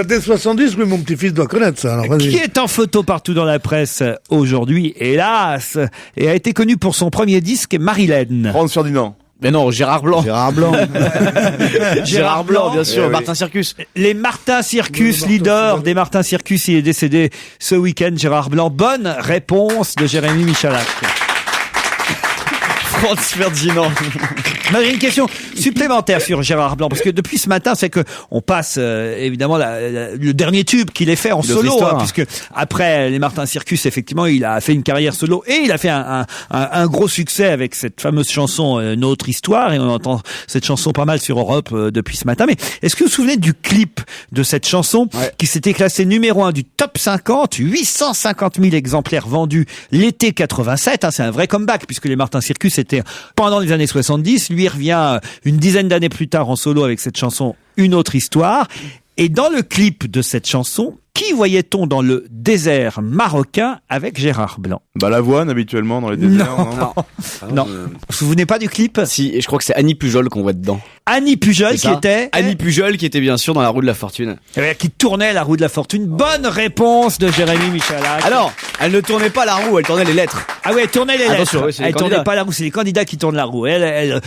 Dès 70, oui, mon petit-fils doit connaître ça. Alors, vas-y. Qui est en photo partout dans la presse aujourd'hui, hélas, et a été connu pour son premier disque, Marilyn. Franz Ferdinand. Mais non, Gérard Blanc. Gérard Blanc. Gérard Blanc, bien sûr. Eh oui. Martin Circus. Les Martin Circus, leader des Martin Circus, il est décédé ce week-end, Gérard Blanc. Bonne réponse de Jérémy Michalak. Franz Ferdinand. J'ai une question supplémentaire sur Gérard Blanc, parce que depuis ce matin, c'est que on passe évidemment le dernier tube qu'il ait fait en solo, puisque après les Martin Circus, effectivement, il a fait une carrière solo et il a fait un gros succès avec cette fameuse chanson Notre Histoire, et on entend cette chanson pas mal sur Europe depuis ce matin. Mais est-ce que vous vous souvenez du clip de cette chanson qui s'était classé numéro 1 du top 50, 850 000 exemplaires vendus l'été 87, c'est un vrai comeback puisque les Martin Circus étaient pendant les années 70, lui revient une dizaine d'années plus tard en solo avec cette chanson Une Autre Histoire. Et dans le clip de cette chanson, qui voyait-on dans le désert marocain avec Gérard Blanc? Bah l'avoine habituellement dans les déserts. Non. Vous vous souvenez pas du clip? Si, et je crois que c'est Annie Pujol qu'on voit dedans. Annie Pujol qui était... Annie Pujol qui était bien sûr dans la roue de la fortune. Qui tournait la roue de la fortune. Bonne réponse de Jérémy Michalak. Alors, elle ne tournait pas la roue, elle tournait les lettres. Ah ouais, elle tournait les lettres. Oui, elle tournait pas la roue, c'est les candidats qui tournent la roue. Elle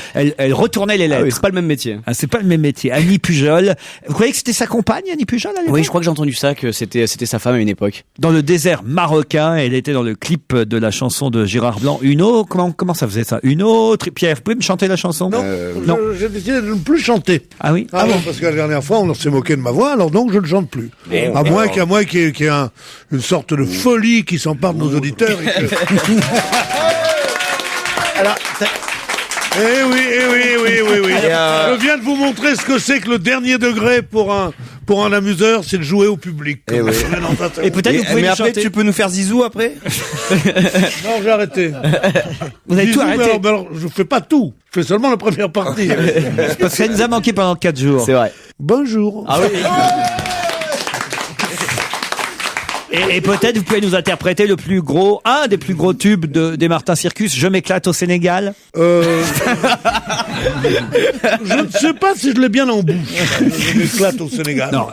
retournait les lettres. Ah oui, c'est pas le même métier. C'est pas le même métier. Annie Pujol. Vous croyez que c'était sa compagne, Annie Pujol, à l'époque? Oui, je crois que j'ai entendu ça, que c'était sa femme à une époque. Dans le désert marocain, elle était dans le clip de la chanson de Gérard Blanc. Une autre, comment ça faisait ça? Une autre. Pierre, vous pouvez me chanter la chanson? Non. J'ai décidé de ne plus chanter. Ah oui? Ah bon, parce que la dernière fois, on s'est moqué de ma voix, alors donc je ne chante plus. À moins qu'il y ait une sorte de folie qui s'empare de nos auditeurs. Alors, eh oui. Je viens de vous montrer ce que c'est que le dernier degré pour un amuseur, c'est de jouer au public. Et peut-être vous pouvez mais nous après, chanter. tu peux nous faire Zizou après? Non, j'ai arrêté. Vous avez tout arrêté. Mais alors, je fais pas tout. Je fais seulement la première partie. Parce que ça nous a manqué pendant 4 jours. C'est vrai. Bonjour. Ah oui. Et peut-être vous pouvez nous interpréter un des plus gros tubes des Martin Circus, Je m'éclate au Sénégal. Je ne sais pas si je l'ai bien en bouche. Je m'éclate au Sénégal. Non,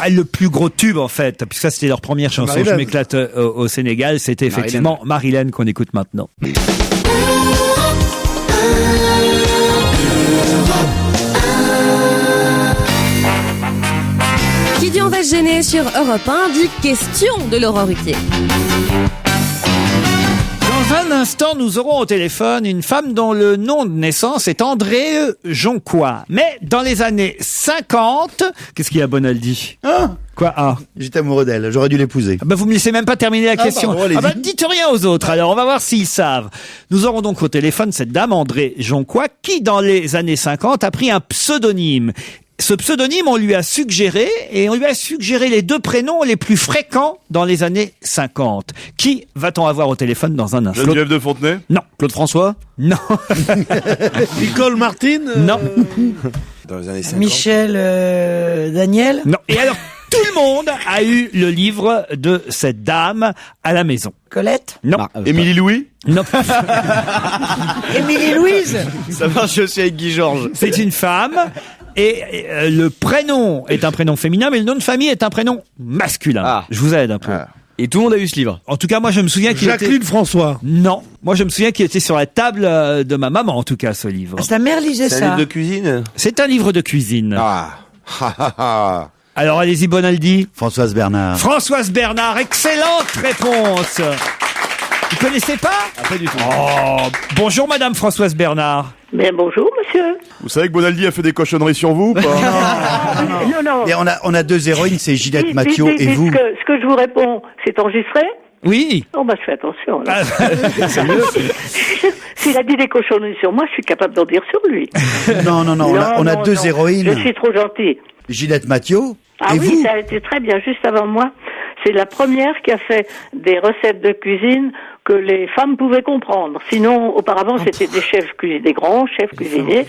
le plus gros tube en fait, puisque ça c'était leur première chanson, Marilyn. Je m'éclate au Sénégal, c'était effectivement Marilyn qu'on écoute maintenant. Qui dit on va se gêner sur Europe 1 dit question de Laurent Ruquier. Dans un instant, nous aurons au téléphone une femme dont le nom de naissance est André Jonquois. Mais dans les années 50, qu'est-ce qu'il y a, Bonaldi? Quoi? J'étais amoureux d'elle, j'aurais dû l'épouser. Vous me laissez même pas terminer la question. Pardon, allez-y. Dites rien aux autres, alors on va voir s'ils savent. Nous aurons donc au téléphone cette dame, André Jonquois, qui dans les années 50 a pris un pseudonyme. Ce pseudonyme, on lui a suggéré les 2 prénoms les plus fréquents dans les années 50. Qui va-t-on avoir au téléphone dans un instant? Geneviève de Fontenay? Non. Claude François? Non. Nicole Martine? Non. Dans les années 50. Michel Daniel? Non. Et alors, tout le monde a eu le livre de cette dame à la maison. Colette? Non. Émilie Louis? Non. Émilie Louise? Ça marche aussi avec Guy Georges. C'est une femme. Et le prénom est un prénom féminin, mais le nom de famille est un prénom masculin. Ah. Je vous aide un peu. Et tout le monde a eu ce livre. En tout cas, moi, je me souviens qu'il Jacqueline était... François. Non. Moi, je me souviens qu'il était sur la table de ma maman, en tout cas, ce livre. Sa mère lisait C'est un ça. livre de cuisine? C'est un livre de cuisine. Ah. Alors allez-y, Bonaldi. Françoise Bernard. Françoise Bernard, excellente réponse. Vous connaissez pas? Pas du tout. Oh, bonjour Madame Françoise Bernard. Bien, bonjour, monsieur. Vous savez que Bonaldi a fait des cochonneries sur vous ou pas? Non. Et on a deux héroïnes, c'est Ginette Mathieu et vous. Ce que je vous réponds, c'est enregistré? Oui. Oh, je fais attention. Là. S'il a dit des cochonneries sur moi, je suis capable d'en dire sur lui. Non, on a deux héroïnes. Je suis trop gentil. Ginette Mathieu Ah et oui, vous. ça a été très bien, juste avant moi. C'est la première qui a fait des recettes de cuisine que les femmes pouvaient comprendre. Sinon, auparavant, c'était des chefs cuisiniers, des grands chefs cuisiniers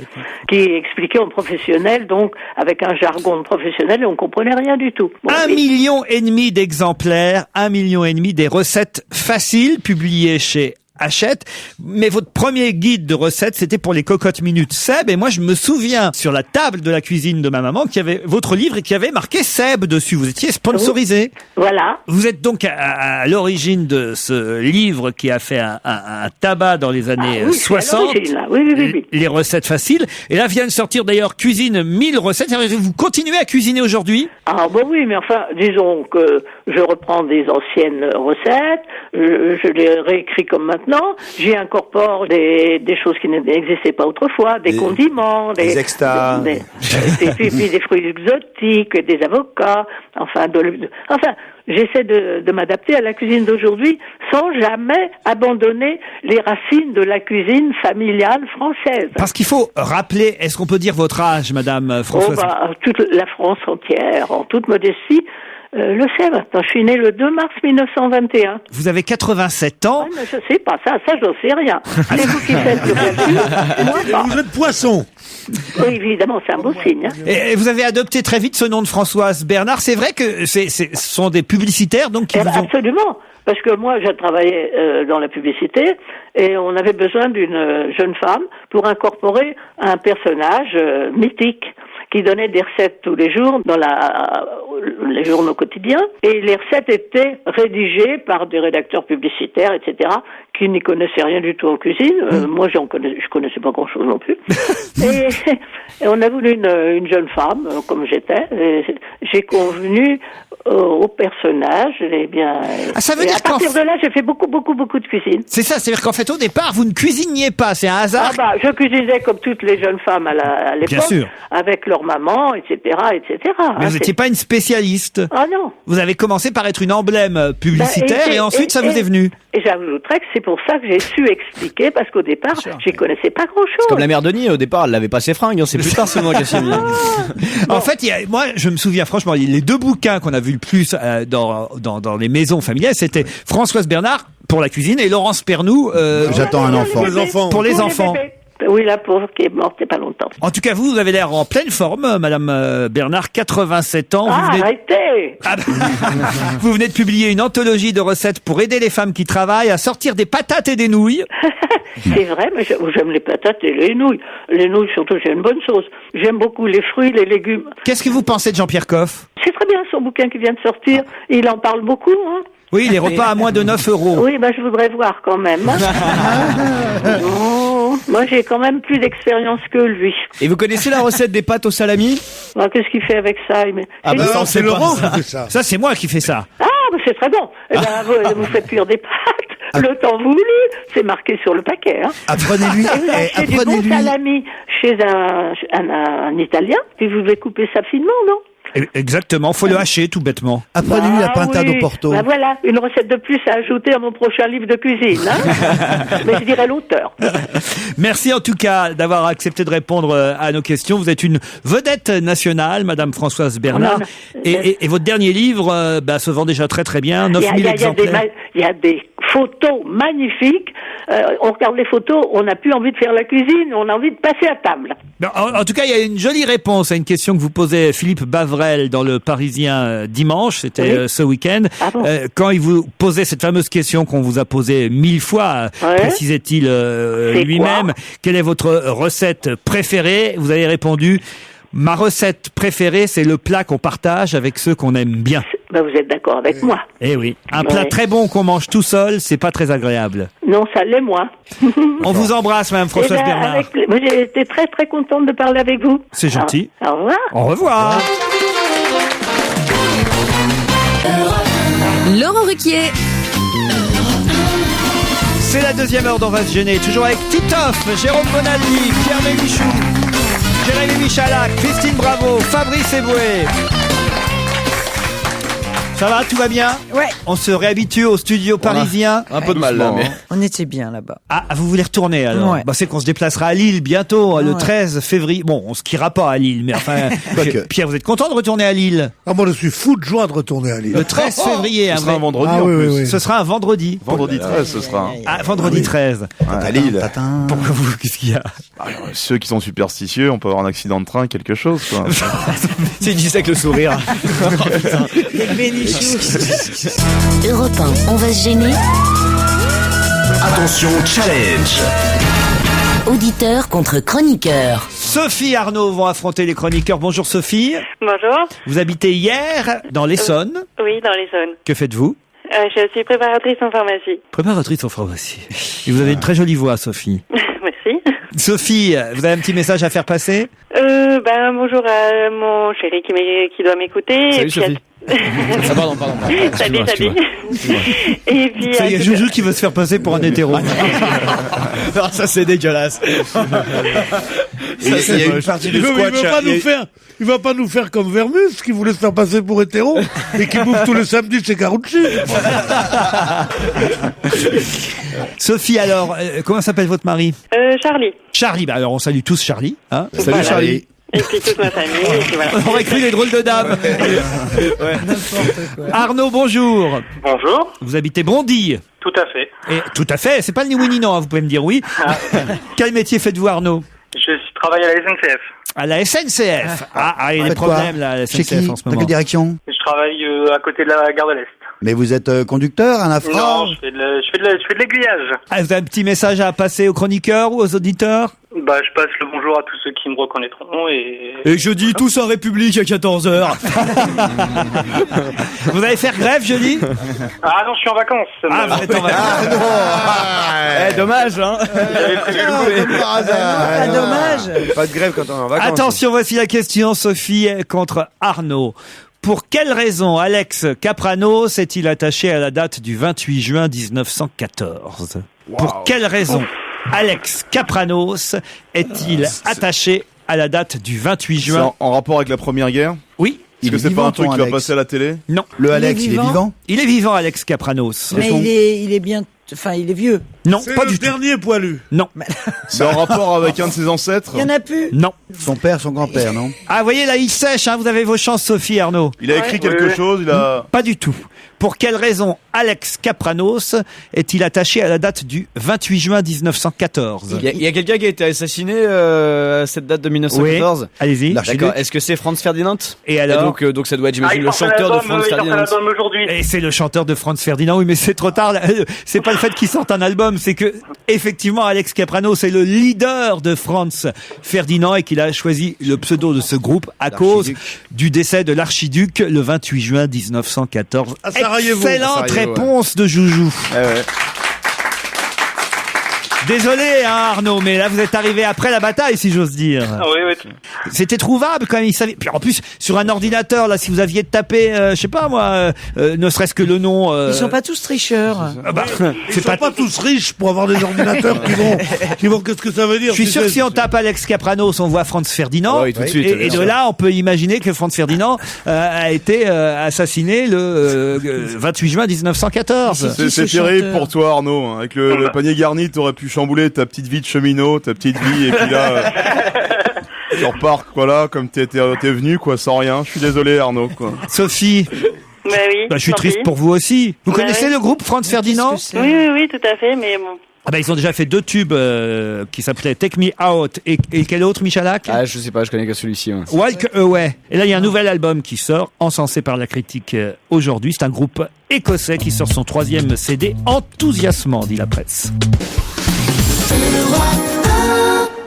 qui expliquaient aux professionnels, donc avec un jargon professionnel, et on comprenait rien du tout. Bon, 1,5 million d'exemplaires, 1,5 million des recettes faciles publiées chez Hachette. Mais votre premier guide de recettes, c'était pour les cocottes minutes Seb. Et moi, je me souviens sur la table de la cuisine de ma maman qu'il y avait votre livre et qu'il y avait marqué Seb dessus. Vous étiez sponsorisé. Voilà. Vous êtes donc à l'origine de ce livre qui a fait un tabac dans les années 60. Oui. Les recettes faciles. Et là vient de sortir d'ailleurs Cuisine 1000 recettes. Vous continuez à cuisiner aujourd'hui? Ah oui, mais enfin, disons que je reprends des anciennes recettes, je les réécris comme maintenant, j'y incorpore des choses qui n'existaient pas autrefois, des condiments, des extas, puis des fruits exotiques, des avocats, enfin j'essaie de m'adapter à la cuisine d'aujourd'hui sans jamais abandonner les racines de la cuisine familiale française. Parce qu'il faut rappeler, est-ce qu'on peut dire votre âge, Madame Françoise? Toute la France entière, en toute modestie, le sait maintenant. Je suis né le 2 mars 1921. Vous avez 87 ans. Mais je sais pas, ça j'en sais rien. C'est vous qui faites le calcul, moi pas. Vous êtes poisson. Oui, évidemment, c'est un beau signe. Et vous avez adopté très vite ce nom de Françoise Bernard. C'est vrai que ce sont des publicitaires donc qui vous ont... Absolument. Parce que moi, j'ai travaillé dans la publicité et on avait besoin d'une jeune femme pour incorporer un personnage mythique qui donnait des recettes tous les jours dans les journaux quotidiens. Et les recettes étaient rédigées par des rédacteurs publicitaires, etc., qui n'y connaissaient rien du tout en cuisine. Moi, je connaissais pas grand-chose non plus. et on a voulu une jeune femme, comme j'étais. Et j'ai convenu au personnage. Et bien, ça veut dire à partir de là, j'ai fait beaucoup de cuisine. C'est ça, c'est-à-dire qu'en fait, au départ, vous ne cuisiniez pas, c'est un hasard. Je cuisinais comme toutes les jeunes femmes à l'époque, bien sûr, avec leur maman, etc., etc. Mais vous n'étiez pas une spécialiste. Ah non. Vous avez commencé par être une emblème publicitaire et ensuite ça vous est venu. Et j'ajouterais que c'est pour ça que j'ai su expliquer, parce qu'au départ, j'y connaissais pas grand-chose. Comme la mère Denis, au départ, elle l'avait pas ses fringues, c'est plus tard seulement qu'elle s'est mis. En fait, moi, je me souviens franchement, les deux bouquins qu'on a vu le plus dans les maisons familiales, c'était Françoise Bernard pour la cuisine et Laurence Pernoud. J'attends un enfant. Pour les enfants. Oui, la pauvre qui est morte il n'y a pas longtemps. En tout cas, vous avez l'air en pleine forme, Madame Bernard, 87 ans. Arrêtez. Vous venez de publier une anthologie de recettes pour aider les femmes qui travaillent à sortir des patates et des nouilles. C'est vrai, mais j'aime les patates et les nouilles. Les nouilles, surtout, c'est une bonne sauce. J'aime beaucoup les fruits, les légumes. Qu'est-ce que vous pensez de Jean-Pierre Coff? C'est très bien son bouquin qui vient de sortir. Il en parle beaucoup, hein. Oui, les repas à moins de 9 €. Oui, je voudrais voir quand même. Moi, j'ai quand même plus d'expérience que lui. Et vous connaissez la recette des pâtes au salami? Qu'est-ce qu'il fait avec ça? Ça, c'est Laurent qui fait ça. Ça, c'est moi qui fais ça. C'est très bon. Vous faites cuire des pâtes, le temps voulu. C'est marqué sur le paquet. Hein. Apprenez-lui. Et vous achetez du bon salami chez un Italien, puis vous devez couper ça finement, non? Exactement, faut le hacher tout bêtement. Apprenez-lui la pintade au Porto. Voilà, une recette de plus à ajouter à mon prochain livre de cuisine. Hein. Mais je dirais l'auteur. Merci en tout cas d'avoir accepté de répondre à nos questions. Vous êtes une vedette nationale, Madame Françoise Bernard. Et votre dernier livre se vend déjà très très bien, 9000 exemplaires. Il y a des photos magnifiques. On regarde les photos, on n'a plus envie de faire la cuisine, on a envie de passer à table. En tout cas, il y a une jolie réponse à une question que vous posait Philippe Bavrel dans le Parisien dimanche, c'était ce week-end. Quand il vous posait cette fameuse question qu'on vous a posée 1000 fois, précisait-il lui-même, quelle est votre recette préférée? Vous avez répondu: ma recette préférée, c'est le plat qu'on partage avec ceux qu'on aime bien. Vous êtes d'accord avec moi? Eh oui. Un plat très bon qu'on mange tout seul, c'est pas très agréable. Non, ça l'est moins. On vous embrasse, Madame Françoise Bernard. J'ai été très très contente de parler avec vous. C'est gentil. Au revoir. Au revoir. Laurent Ruquier. C'est la deuxième heure d'On va se gêner, toujours avec Titoff, Jérôme Bonaldi, Pierre Bénichou, Jérémy Michalak, Christine Bravo, Fabrice Eboué. Ça va, tout va bien? Ouais. On se réhabitue au studio parisien. Un peu de mal là, mais... On était bien là-bas. Ah, vous voulez retourner alors? Ouais. Bah, c'est qu'on se déplacera à Lille bientôt, le 13 février. Bon, on skiera pas à Lille, mais enfin... Pierre, vous êtes content de retourner à Lille? Ah, moi, je suis fou de joie de retourner à Lille. Le 13 février, Ce sera un vendredi Ah, en oui, plus. oui, oui. Ce sera un vendredi. Vendredi 13, ce sera. Ah, vendredi 13. À Lille. Pourquoi vous, qu'est-ce qu'il y a? Ceux qui sont superstitieux, on peut avoir un accident de train, quelque chose, quoi. C'est dit ça avec le sourire. Europe 1, on va se gêner. Attention, challenge. Auditeur contre chroniqueur. Sophie et Arnaud vont affronter les chroniqueurs. Bonjour Sophie. Bonjour. Vous habitez hier dans l'Essonne. Oui, dans l'Essonne. Que faites-vous? Je suis préparatrice en pharmacie. Préparatrice en pharmacie. Et vous avez une très jolie voix, Sophie. Merci. Sophie, vous avez un petit message à faire passer? Bonjour à mon chéri qui doit m'écouter. Salut et puis Sophie. Ah, pardon. Salut. Et puis... Il y a Joujou qui veut se faire passer pour un hétéro. Non, ça c'est dégueulasse. Il y a une partie du squat. Il va pas nous faire comme Vermus, qui voulait se faire passer pour hétéro, et qui bouffe tous les samedis chez Carucci. Sophie, alors, comment s'appelle votre mari? Charlie. Charlie, bah alors on salue tous Charlie. Hein. Salut Charlie. Et puis toute ma famille. Et puis voilà. On aurait cru les drôles de dames. Arnaud, bonjour. Bonjour. Vous habitez Bondy. Tout à fait. Et tout à fait, c'est pas le ni oui ni non, hein, vous pouvez me dire oui. Quel métier faites-vous, Arnaud? Je travaille à la SNCF. À la SNCF. Il y a des Faites quoi? problèmes là, à la Chez SNCF qui? en ce Dans moment. quelle direction? Je travaille à côté de la gare de l'Est. Mais vous êtes conducteur, un affront? Non, je fais de l'aiguillage. Ah, vous avez un petit message à passer aux chroniqueurs ou aux auditeurs? Bah, je passe le bonjour à tous ceux qui me reconnaîtront Et jeudi, tous en République à 14h. Vous allez faire grève jeudi? Ah non, je suis en vacances. Ah, vous êtes en vacances. Dommage, hein. J'avais prévu de louper. Ah, dommage. Pas de grève quand on est en vacances. Attention, voici la question, Sophie contre Arnaud. Pour quelle raison Alex Kapranos est-il attaché à la date du 28 juin 1914? Pour quelle raison Alex Kapranos est-il attaché à la date du 28 C'est juin? en rapport avec la Première Guerre? Oui. Est-ce que c'est pas un truc qui va passer à la télé? Non. Le Alex, il est vivant? Il est vivant, Alex Kapranos. Mais il est bien... Enfin, il est vieux. Non, C'est pas le du tout. dernier poilu. Non. C'est en rapport avec un de ses ancêtres? Il y en a plus. Non. Son père, son grand-père, non? Ah, vous voyez, là, il sèche, hein, vous avez vos chances, Sophie, Arnaud. Il a écrit quelque chose, il a... Pas du tout. Pour quelle raison Alex Kapranos est-il attaché à la date du 28 juin 1914? Il y a quelqu'un qui a été assassiné à cette date de 1914. Oui. Allez-y. D'accord. Est-ce que c'est Franz Ferdinand? Et alors? Donc ça doit être, j'imagine, il le sort chanteur de l'album, Franz il sort Ferdinand. l'album aujourd'hui. Et c'est le chanteur de Franz Ferdinand, oui, mais c'est trop tard. C'est pas le fait qu'il sorte un album, c'est que effectivement Alex Kapranos est le leader de Franz Ferdinand et qu'il a choisi le pseudo de ce groupe à cause du décès de l'archiduc le 28 juin 1914. À Sarajevo. Excellente Sarajevo, réponse de Joujou. Désolé, hein, Arnaud, mais là vous êtes arrivé après la bataille, si j'ose dire. Oui. C'était trouvable quand même. Il savait. Puis en plus, sur un ordinateur, là, si vous aviez tapé, je sais pas moi, ne serait-ce que le nom. Ils sont pas tous tricheurs. Ils sont pas tous riches pour avoir des ordinateurs qui vont. Qu'est-ce que ça veut dire? Je suis sûr que si on tape Alex Kapranos, on voit Franz Ferdinand. Oui, tout de suite, et de là, on peut imaginer que Franz Ferdinand a été assassiné le 28 juin 1914. C'est terrible pour toi, Arnaud. Hein. Avec le panier garni, t'aurais pu chambouler ta petite vie de cheminot, ta petite vie, et puis là, tu repars, quoi, là, comme t'es venu, quoi, sans rien. Je suis désolé, Arnaud, quoi. Sophie. Bah oui. Je suis tant triste pis. pour vous aussi. Vous Bah connaissez oui. le groupe Franz Ferdinand? Oui, tout à fait, mais bon. Ah bah ils ont déjà fait 2 tubes qui s'appelaient Take Me Out et quel autre, Michalak? Ah, je sais pas, je connais que celui-ci. Ouais. Walk Away. Et là, il y a un nouvel album qui sort, encensé par la critique aujourd'hui. C'est un groupe écossais qui sort son 3e CD, enthousiasmant, dit la presse.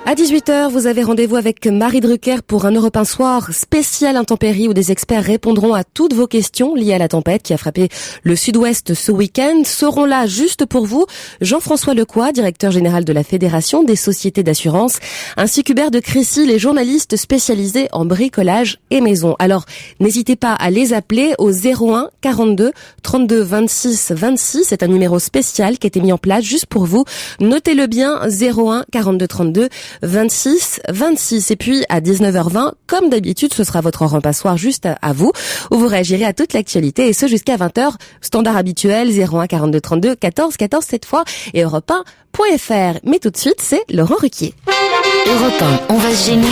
À 18h, vous avez rendez-vous avec Marie Drucker pour un Europe 1 Soir spécial intempéries où des experts répondront à toutes vos questions liées à la tempête qui a frappé le sud-ouest ce week-end. Seront là juste pour vous Jean-François Lecoy, directeur général de la Fédération des sociétés d'assurance, ainsi qu'Hubert de Crécy, les journalistes spécialisés en bricolage et maison. Alors, n'hésitez pas à les appeler au 01 42 32 26 26. C'est un numéro spécial qui a été mis en place juste pour vous. Notez-le bien, 01 42 32 26 26. Et puis à 19h20, comme d'habitude, ce sera votre Europe 1 Soir juste à vous, où vous réagirez à toute l'actualité, et ce jusqu'à 20h, standard habituel 01 42 32 14 14 cette fois, et europe1.fr. Mais tout de suite, c'est Laurent Ruquier. Europe 1, on va se gêner.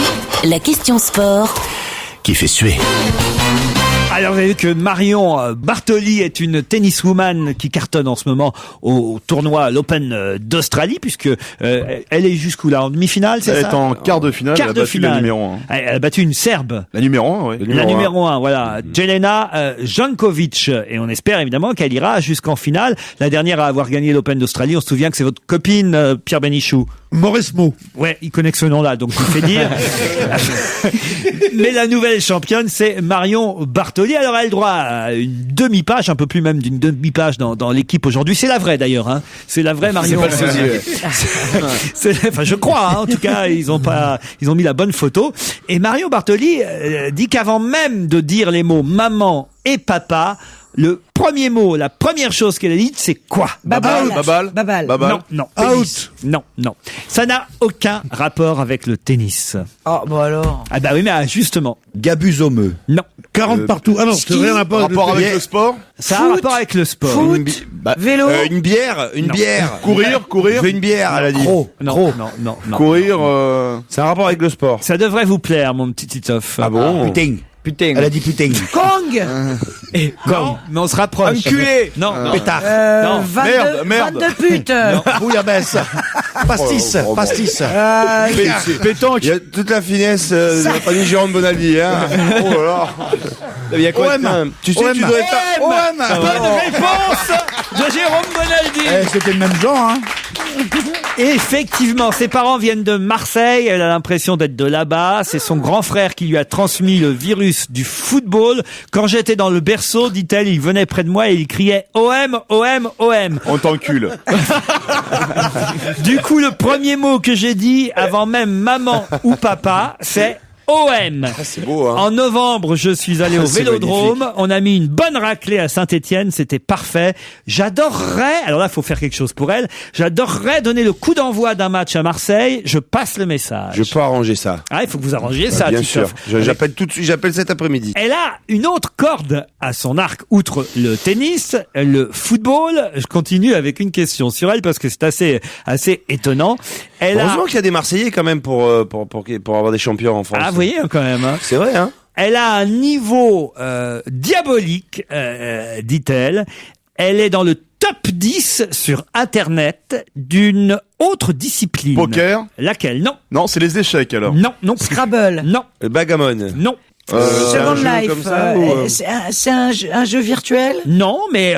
La question sport qui fait suer. Alors vous avez vu que Marion Bartoli est une tenniswoman qui cartonne en ce moment au tournoi, l'Open d'Australie, puisque elle est jusqu'où là, en demi-finale, c'est ça? Elle est en quart de finale, elle a battu la numéro 1. Elle a battu une Serbe. La numéro 1, oui. La numéro 1, voilà. Jelena Jankovic. Et on espère évidemment qu'elle ira jusqu'en finale. La dernière à avoir gagné l'Open d'Australie, on se souvient que c'est votre copine Pierre Bénichou. Mauresmo. Ouais, il connaît que ce nom-là, donc je vous fais dire. Mais la nouvelle championne, c'est Marion Bartoli. Alors, elle a le droit à une demi-page, un peu plus même d'une demi-page dans l'équipe aujourd'hui. C'est la vraie, d'ailleurs, hein. C'est la vraie Marion. C'est pas le sosie. Enfin, je crois, hein. En tout cas, ils ont mis la bonne photo. Et Marion Bartoli dit qu'avant même de dire les mots maman et papa, le premier mot, la première chose qu'elle a dit, c'est quoi? Babal. Non. Out. Non. Ça n'a aucun rapport avec le tennis. Oh, bon alors. Ah bah oui, mais justement. Gabusomeux. Non. 40 partout. Ah non, c'est rien à Rapport avec le sport? Ça a un rapport avec le sport. Foot, vélo. Une bière. Courir. Je veux une bière, elle a dit. Non. Courir, C'est un rapport avec le sport. Ça devrait vous plaire, mon petit Titoff. Ah bon? Putain. Elle a dit putain. Kong. Non, mais on se rapproche. Enculé. Non. Pétard. Non. Merde. 22 putes. Bouillabaisse. Pastis. Pétanque. Il y a toute la finesse de la famille Jérôme Bonaldi, hein. Oh là là. Il y a quoi? Tu sais, tu dois être OM. Bonne réponse de Jérôme Bonaldi. C'était le même genre, hein. Effectivement, ses parents viennent de Marseille, elle a l'impression d'être de là-bas, c'est son grand frère qui lui a transmis le virus du football. Quand j'étais dans le berceau, dit-elle, il venait près de moi et il criait OM, OM, OM. On t'encule. Du coup, le premier mot que j'ai dit avant même maman ou papa, c'est OM. C'est beau, hein. En novembre, je suis allé au C'est Vélodrome. magnifique. On a mis une bonne raclée à Saint-Étienne. C'était parfait. J'adorerais, alors là, il faut faire quelque chose pour elle. J'adorerais donner le coup d'envoi d'un match à Marseille. Je passe le message. Je peux arranger ça. Ah, il faut que vous arrangiez ça, Bien Titoff. sûr. J'appelle tout de suite, j'appelle cet après-midi. Elle a une autre corde à son arc, outre le tennis, le football. Je continue avec une question sur elle parce que c'est assez étonnant. Heureusement qu'il y a des Marseillais quand même pour avoir des champions en France. Ah, vous voyez, quand même, hein. C'est vrai, hein. Elle a un niveau diabolique, dit-elle. Elle est dans le top 10 sur Internet d'une autre discipline. Poker? Laquelle? Non. Non, c'est les échecs alors. Non. Scrabble. Non. Le bagamon. Non. C'est un Second jeu Life. comme ça, ou, C'est un jeu virtuel. Non, mais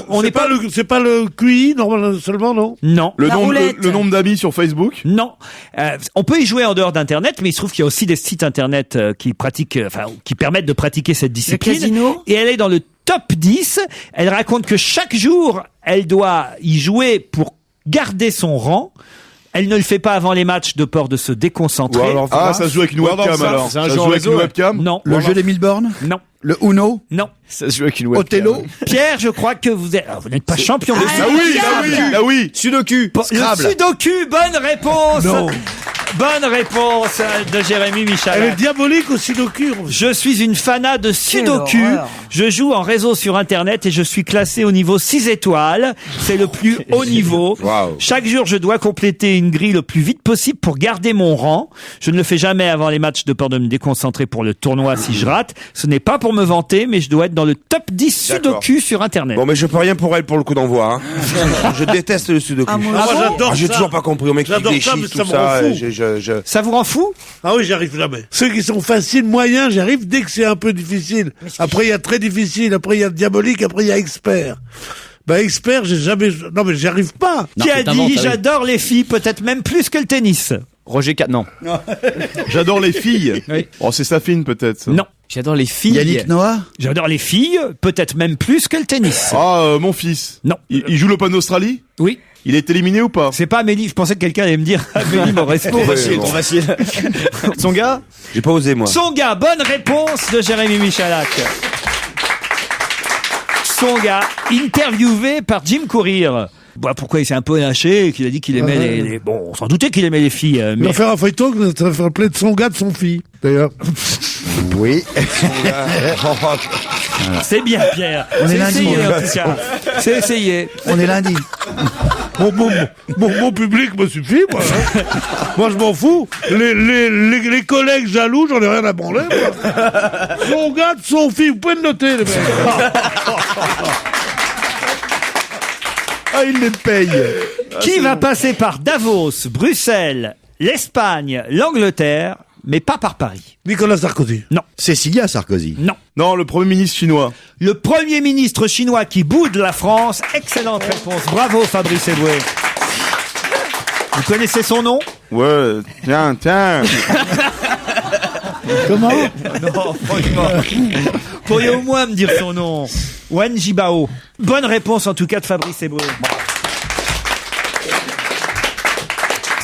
on n'est pas... C'est pas le QI, normalement, seulement, non? Non. Le La roulette. nombre d'amis sur Facebook? Non. On peut y jouer en dehors d'Internet, mais il se trouve qu'il y a aussi des sites Internet qui permettent de pratiquer cette discipline. Le casino. Et elle est dans le top 10. Elle raconte que chaque jour, elle doit y jouer pour garder son rang. Elle ne le fait pas avant les matchs de peur de se déconcentrer. Ça se joue avec une webcam alors. C'est un Ça jeu se en joue avec une réseau, webcam? Non. Le jeu des 1000 bornes. Non. Le Uno. Non. Ça se joue avec une webcam. Othello. Pierre, je crois que vous n'êtes pas champion de oui. Sudoku. Le Sudoku, bonne réponse. Non. Bonne réponse de Jérémy Michalak. Elle est diabolique au Sudoku. Je suis une fanat de Sudoku. horreur. Je joue en réseau sur Internet et je suis classé au niveau 6 étoiles. C'est le plus haut niveau. Waouh. Chaque jour, je dois compléter une grille le plus vite possible pour garder mon rang. Je ne le fais jamais avant les matchs de peur de me déconcentrer pour le tournoi si je rate. Ce n'est pas pour me vanter, mais je dois être dans le top 10 D'accord. Sudoku sur Internet. Bon, mais je peux rien pour elle pour le coup d'envoi, hein. Je déteste le Sudoku. Moi, j'adore J'ai ça. toujours pas compris. On m'explique J'adore des ça, chiffres, mais tout ça me ça. rend et fou. Ça vous rend fou? Ah oui, j'arrive jamais. Ceux qui sont faciles, moyens, j'arrive dès que c'est un peu difficile. Après, il y a très difficile. Après, il y a diabolique. Après, il y a expert. Expert, j'ai jamais... Non, mais j'y arrive pas. Qui a dit j'adore les filles, peut-être même plus que le tennis? Roger non. J'adore les filles. Oui. Oh, c'est Safine peut-être. Non. J'adore les filles. Yannick Noah. J'adore les filles, peut-être même plus que le tennis. Ah, mon fils. Non. Il joue l'Open d'Australie? Oui. Il est éliminé ou pas? C'est pas Amélie, je pensais que quelqu'un allait me dire Amélie Mauresco. Facile. Son gars? J'ai pas osé, moi. Son gars, bonne réponse de Jérémy Michalak. Son gars, interviewé par Jim Courier. Bah, pourquoi il s'est un peu lâché et qu'il a dit qu'il aimait les... Bon, on s'en doutait qu'il aimait les filles, Il va faire un feuilleton ça va faire appeler de son gars de son fille, d'ailleurs. Oui. C'est bien, Pierre. On est C'est lundi. essayé, en tout cas. C'est essayé. On est lundi. Mon public me suffit, moi. Hein. Moi, je m'en fous. Les collègues jaloux, j'en ai rien à branler, moi. Son gars de son fille, vous pouvez le noter, les mecs. Ah, il les paye. Qui va passer par Davos, Bruxelles, l'Espagne, l'Angleterre, mais pas par Paris? Nicolas Sarkozy. Non. Cécilia Sarkozy. Non. Non, le Premier ministre chinois. Le Premier ministre chinois qui boude la France. Excellente réponse. Bravo, Fabrice Eboué. Vous connaissez son nom? Ouais, tiens. Comment? Non, franchement. Pourriez au moins me dire son nom. Wen Jiabao. Bonne réponse en tout cas de Fabrice Eboué.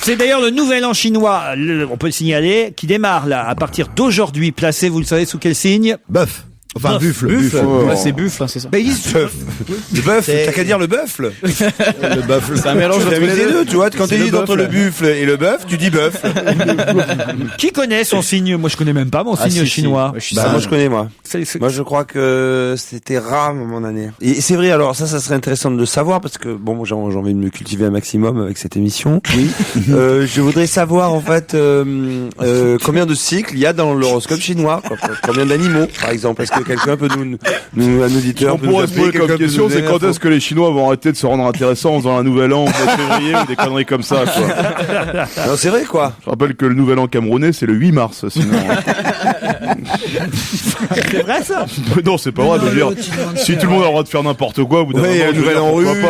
C'est d'ailleurs le nouvel an chinois, on peut le signaler, qui démarre là à partir d'aujourd'hui. Placé, vous le savez, sous quel signe? Bœuf. Enfin, buffle. Ouais, c'est buffle, c'est ça. Ben, ils disent bœuf. Le bœuf, t'as qu'à dire le buffle. Le buffle. C'est un mélange Tu entre les deux, tu vois, quand C'est tu le dis entre buffle. le buffle et le bœuf, tu dis bœuf. Qui connaît son signe? Moi, je connais même pas mon signe si, chinois. si. Moi, je connais, moi. C'est- Moi, je crois que c'était Ram, mon année. Et c'est vrai, alors, ça serait intéressant de le savoir, parce que, bon, j'ai envie de me cultiver un maximum avec cette émission. Oui. Je voudrais savoir, en fait, combien de cycles il y a dans l'horoscope chinois, quoi. Combien d'animaux, par exemple. Est-ce que quelqu'un peut un auditeur On peut nous pourrait se appeler, poser comme quelqu'un peut question, nous c'est donner quand l'info est-ce que les Chinois vont arrêter de se rendre intéressants en faisant un nouvel an au mois de février ou des conneries comme ça, quoi. Non, c'est vrai, quoi. Je rappelle que le nouvel an camerounais, c'est le 8 mars, sinon. C'est vrai ça? Non, c'est pas vrai, de dire, si tout le monde a le droit de faire n'importe quoi, au bout d'un Oui, moment, le je veux nouvel dire, an pourquoi russe,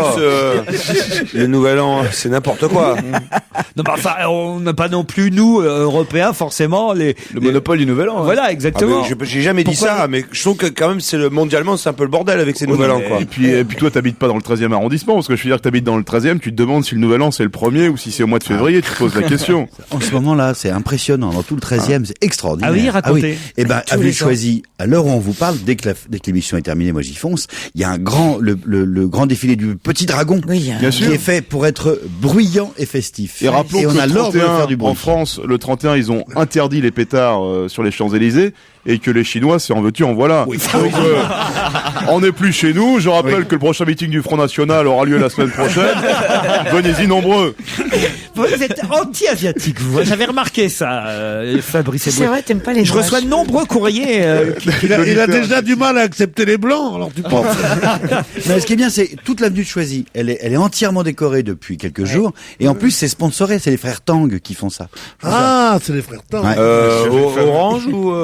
pas. le nouvel an, c'est n'importe quoi. Non, bah, enfin, on n'a pas non plus, nous, Européens, forcément, le monopole du nouvel an. Voilà, exactement. Ah, j'ai jamais dit Pourquoi ça, mais je trouve que quand même, mondialement, c'est un peu le bordel avec ces nouvel an, quoi. Et puis toi, t'habites pas dans le 13e arrondissement, parce que je veux dire que t'habites dans le 13e, tu te demandes si le nouvel an c'est le 1er ou si c'est au mois de février, tu te poses la question. En ce moment-là, c'est impressionnant. Dans tout le 13e, c'est extraordinaire. Ah oui, racontez. Eh ben, Tous avez les choisi, à l'heure où on vous parle, dès que l'émission est terminée, moi j'y fonce, il y a le grand défilé du Petit Dragon. Oui, Bien qui sûr. est fait pour être bruyant et festif. Et rappelons on que a le l'ordre de 31, faire du bruit. en France, le 31, ils ont interdit les pétards sur les Champs-Élysées, et que les Chinois, c'est en veux-tu, en voilà. Donc, on n'est plus chez nous. Je rappelle que le prochain meeting du Front National aura lieu la semaine prochaine. Venez-y nombreux. Vous êtes anti-asiatique, vous. J'avais remarqué ça, Fabrice Eboué. C'est vrai, t'aimes pas les Je noirs. reçois de nombreux courriers. Il a déjà du mal à accepter les blancs, alors tu penses. Mais ce qui est bien, c'est toute l'avenue de Choisy. Elle est entièrement décorée depuis quelques jours. Et en plus, c'est sponsoré. C'est les frères Tang qui font ça. Ah, c'est les frères Tang. Ouais. Orange ou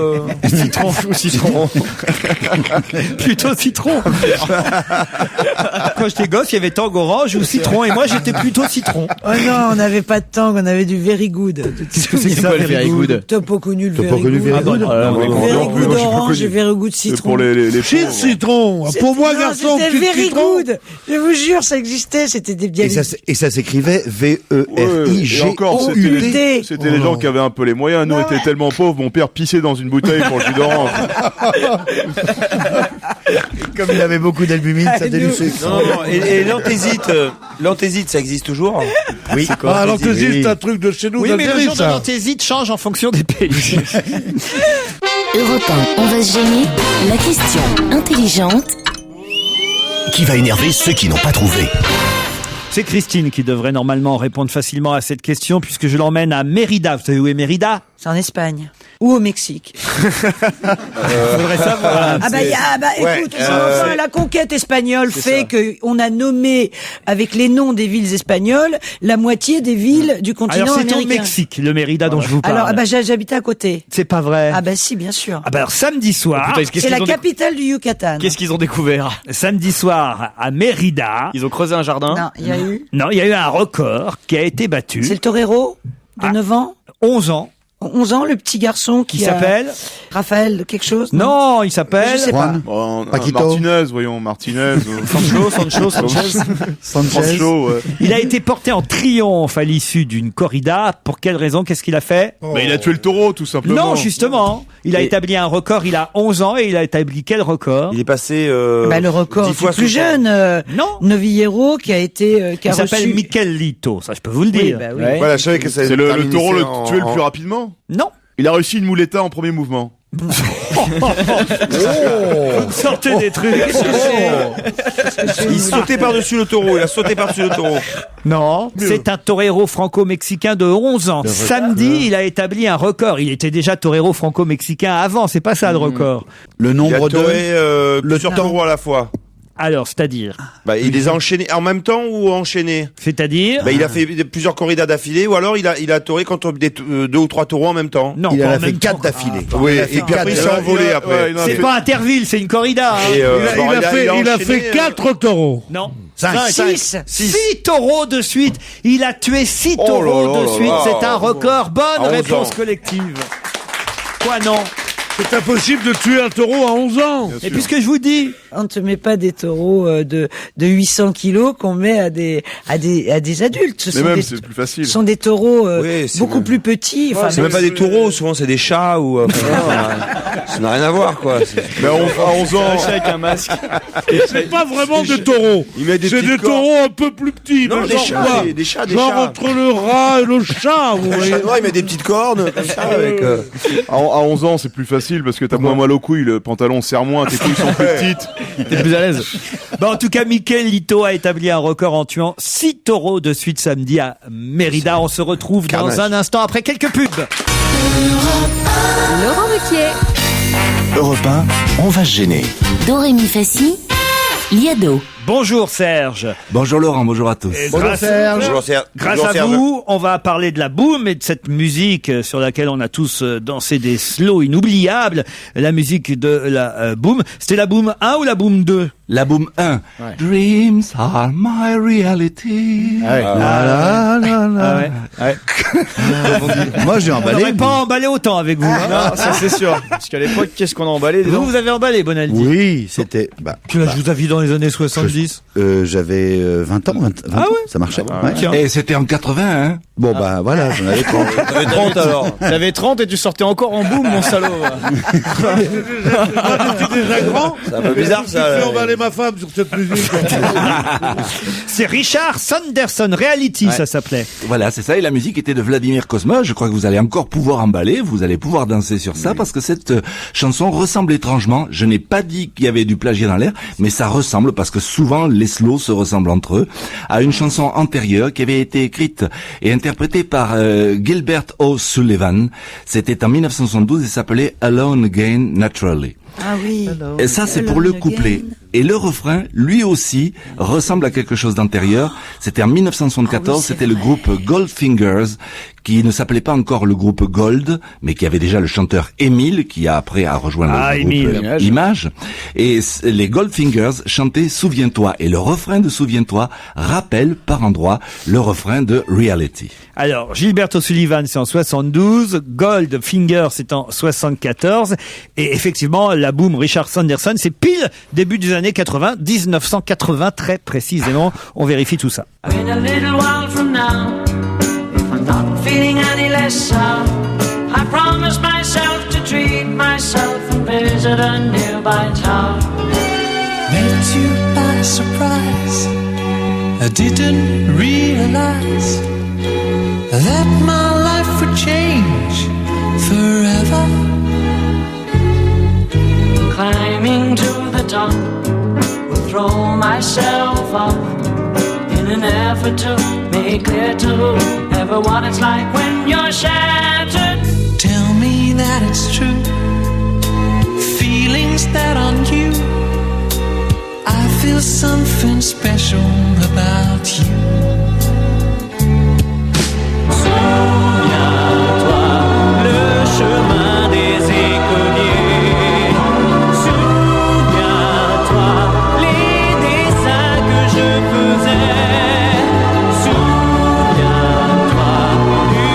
Citron. Plutôt citron. Quand j'étais gosse, il y avait Tang orange ou citron, et moi j'étais plutôt citron. Oh non, on n'avait pas de Tang, on avait du Very Good. Qu'est-ce que c'est que ça, Very Good? T'as pas connu le T'as pas connu Very Good? Very Good? Very Good orange et Very Good citron. Pour les Shit citron. Pour moi, Non, garçon, c'était petit Very citron. Good. Je vous jure, ça existait, c'était des Et ça s'écrivait Et encore, V-E-R-I-G-O-U-T. c'était les gens qui avaient un peu les moyens. Nous, on était tellement pauvres, mon père pissait dans une bouteille pour le jus d'orange. Comme il avait beaucoup d'albumine, ça donnait du sucre. Non, et l'anthésite, ça existe toujours? Oui. Ah, l'anthésite, c'est un truc de chez nous, Oui, mais le d'Algérie, jour de ça. l'anthésite change en fonction des pays. Europe 1, on va se gêner. La question intelligente. Qui va énerver ceux qui n'ont pas trouvé. C'est Christine qui devrait normalement répondre facilement à cette question, puisque je l'emmène à Mérida. Vous savez où est Mérida? C'est en Espagne. Ou au Mexique. Faudrait savoir. Écoute, enfin, la conquête espagnole fait que on a nommé, avec les noms des villes espagnoles, la moitié des villes du continent Alors c'est au américain. Mexique, le Mérida dont je vous parle. Alors, j'habitais à côté. C'est pas vrai. Ah bah si, bien sûr. Ah bah alors samedi soir, C'est la capitale du Yucatan. Qu'est-ce qu'ils ont découvert? samedi soir à Mérida. Ils ont creusé un jardin. Non, il y a eu. Non, il y a eu un record qui a été battu. C'est le torero? de 9 ans. 11 ans. 11 ans, le petit garçon qui s'appelle Raphaël quelque chose. Non, il s'appelle Je sais pas. Bon, Paquito. Martinez, voyons, Martinez. Sancho, ouais. Il a été porté en triomphe à l'issue d'une corrida. Pour quelle raison? Qu'est-ce qu'il a fait? Il a tué le taureau, tout simplement. Non, justement. Il a établi un record. Il a 11 ans et il a établi quel record? Il est passé le record 10 fois du plus sous- jeune. Non. Novillero qui a été qui a Il s'appelle reçu. Michelito. Ça, je peux vous le dire. bah oui. Ouais. Voilà, je savais que ça C'est le terminé taureau en- tué le en- plus rapidement. Non. Il a réussi une muleta en premier mouvement. Vous sortez des trucs. Il sautait par-dessus le taureau, il a sauté par-dessus le taureau. Non, c'est un torero franco-mexicain de 11 ans. Samedi, il a établi un record. Il était déjà torero franco-mexicain avant, c'est pas ça le record. Le Il a nombre de... toré plusieurs temps. taureaux à la fois. Alors, c'est-à-dire? Il les a enchaînés en même temps ou enchaînés? C'est-à-dire? Il a fait plusieurs corridas d'affilée ou alors il a toré contre 2 ou 3 taureaux en même temps. Non, Il pas en en a fait même 4 temps. d'affilée. Oui, Il a et fait puis après il quatre. s'est envolé après. C'est pas Interville, c'est une corrida. hein. Et, Il a fait 4 taureaux. Non. 6. 6 taureaux de suite. Il a tué 6 Oh là taureaux là de là suite. là. C'est un record. Bonne À 11 réponse ans. collective. Quoi non? C'est impossible de tuer un taureau à 11 ans. Et puisque je vous dis, On ne te met pas des taureaux de 800 kilos qu'on met à des adultes. Ce Mais sont même, des- c'est plus facile. Ce sont des taureaux Oui, c'est beaucoup même- plus petits. Enfin, C'est même pas des taureaux, souvent c'est des chats ou. Ça n'a rien à voir quoi. Mais à 11 ans, avec un masque. C'est pas vraiment des taureaux. Il met des C'est petites des cornes. taureaux un peu plus petits. Non, mais des genre chats, quoi des chats, des Genre chats. entre le rat et le chat, vous Le voyez. chat noir, il met des petites cornes comme ça avec. à 11 ans, c'est plus facile parce que t'as moins mal aux couilles, le pantalon serre moins, tes couilles sont plus petites. T'es plus à l'aise. en tout cas, Michelito a établi un record en tuant 6 taureaux de suite samedi à Mérida. On se retrouve dans un instant après quelques pubs. Laurent Ruquier. Europe 1, on va se gêner. Dorémy Fassi. Liado. Bonjour Serge. Bonjour Laurent, bonjour à tous. Et grâce à Serge. vous, on va parler de la boom et de cette musique sur laquelle on a tous dansé des slows inoubliables. La musique de la boom. C'était la boom 1 ou la boom 2? La boom 1. Dreams are my reality. Moi, j'ai On emballé. n'aurait pas emballé autant avec vous. hein. Non, ça c'est sûr. Parce qu'à l'époque, qu'est-ce qu'on a emballé dis donc. Vous avez emballé, Bonaldi. Oui, c'était... Tu l'as, je vous ai vu dans les années 70. J'avais 20 ans, 20 Ah ans. ouais Ça marchait. Ah, ouais. tiens. Et c'était en 80, hein. Bon, bah voilà, j'en avais 30. T'avais 30 alors. T'avais 30 et tu sortais encore en boom, mon salaud. J'étais déjà grand. C'est un peu bizarre ça. J'ai fait emballer ma femme sur cette musique. C'est Richard Sanderson, Reality, ça s'appelait. Voilà, c'est ça. Et la musique était de Vladimir Cosma. Je crois que vous allez encore pouvoir emballer, vous allez pouvoir danser sur ça, parce que cette chanson ressemble étrangement. Je n'ai pas dit qu'il y avait du plagiat dans l'air, mais ça ressemble, parce que souvent les slows se ressemblent entre eux, à une chanson antérieure qui avait été écrite et interprétée par Gilbert O'Sullivan. C'était en 1972 et s'appelait Alone Again Naturally. Ah oui. Et ça, c'est pour le couplet. Et le refrain, lui aussi, ressemble à quelque chose d'antérieur. C'était en 1974, c'était le groupe Goldfingers, qui ne s'appelait pas encore le groupe Gold, mais qui avait déjà le chanteur Émile, qui a après a rejoint le groupe Image. Et les Goldfingers chantaient Souviens-toi. Et le refrain de Souviens-toi rappelle par endroits le refrain de Reality. Alors, Gilbert O'Sullivan, c'est en 72, Goldfinger, c'est en 74, et effectivement, la boom Richard Sanderson, c'est pile début des années 80, 1980 très précisément. On vérifie tout ça. In a little while from now, if I'm not feeling any less sound, I promise myself to treat myself and visit a nearby town. Met you by surprise. I didn't realize that my life would change forever. Climbing to the top, will throw myself off in an effort to make clear to whoever what it's like when you're shattered. Tell me that it's true. Feelings that are new. I feel something special about you. Souviens-toi le chemin des écoliers. Souviens-toi les dessins que je faisais. Souviens-toi du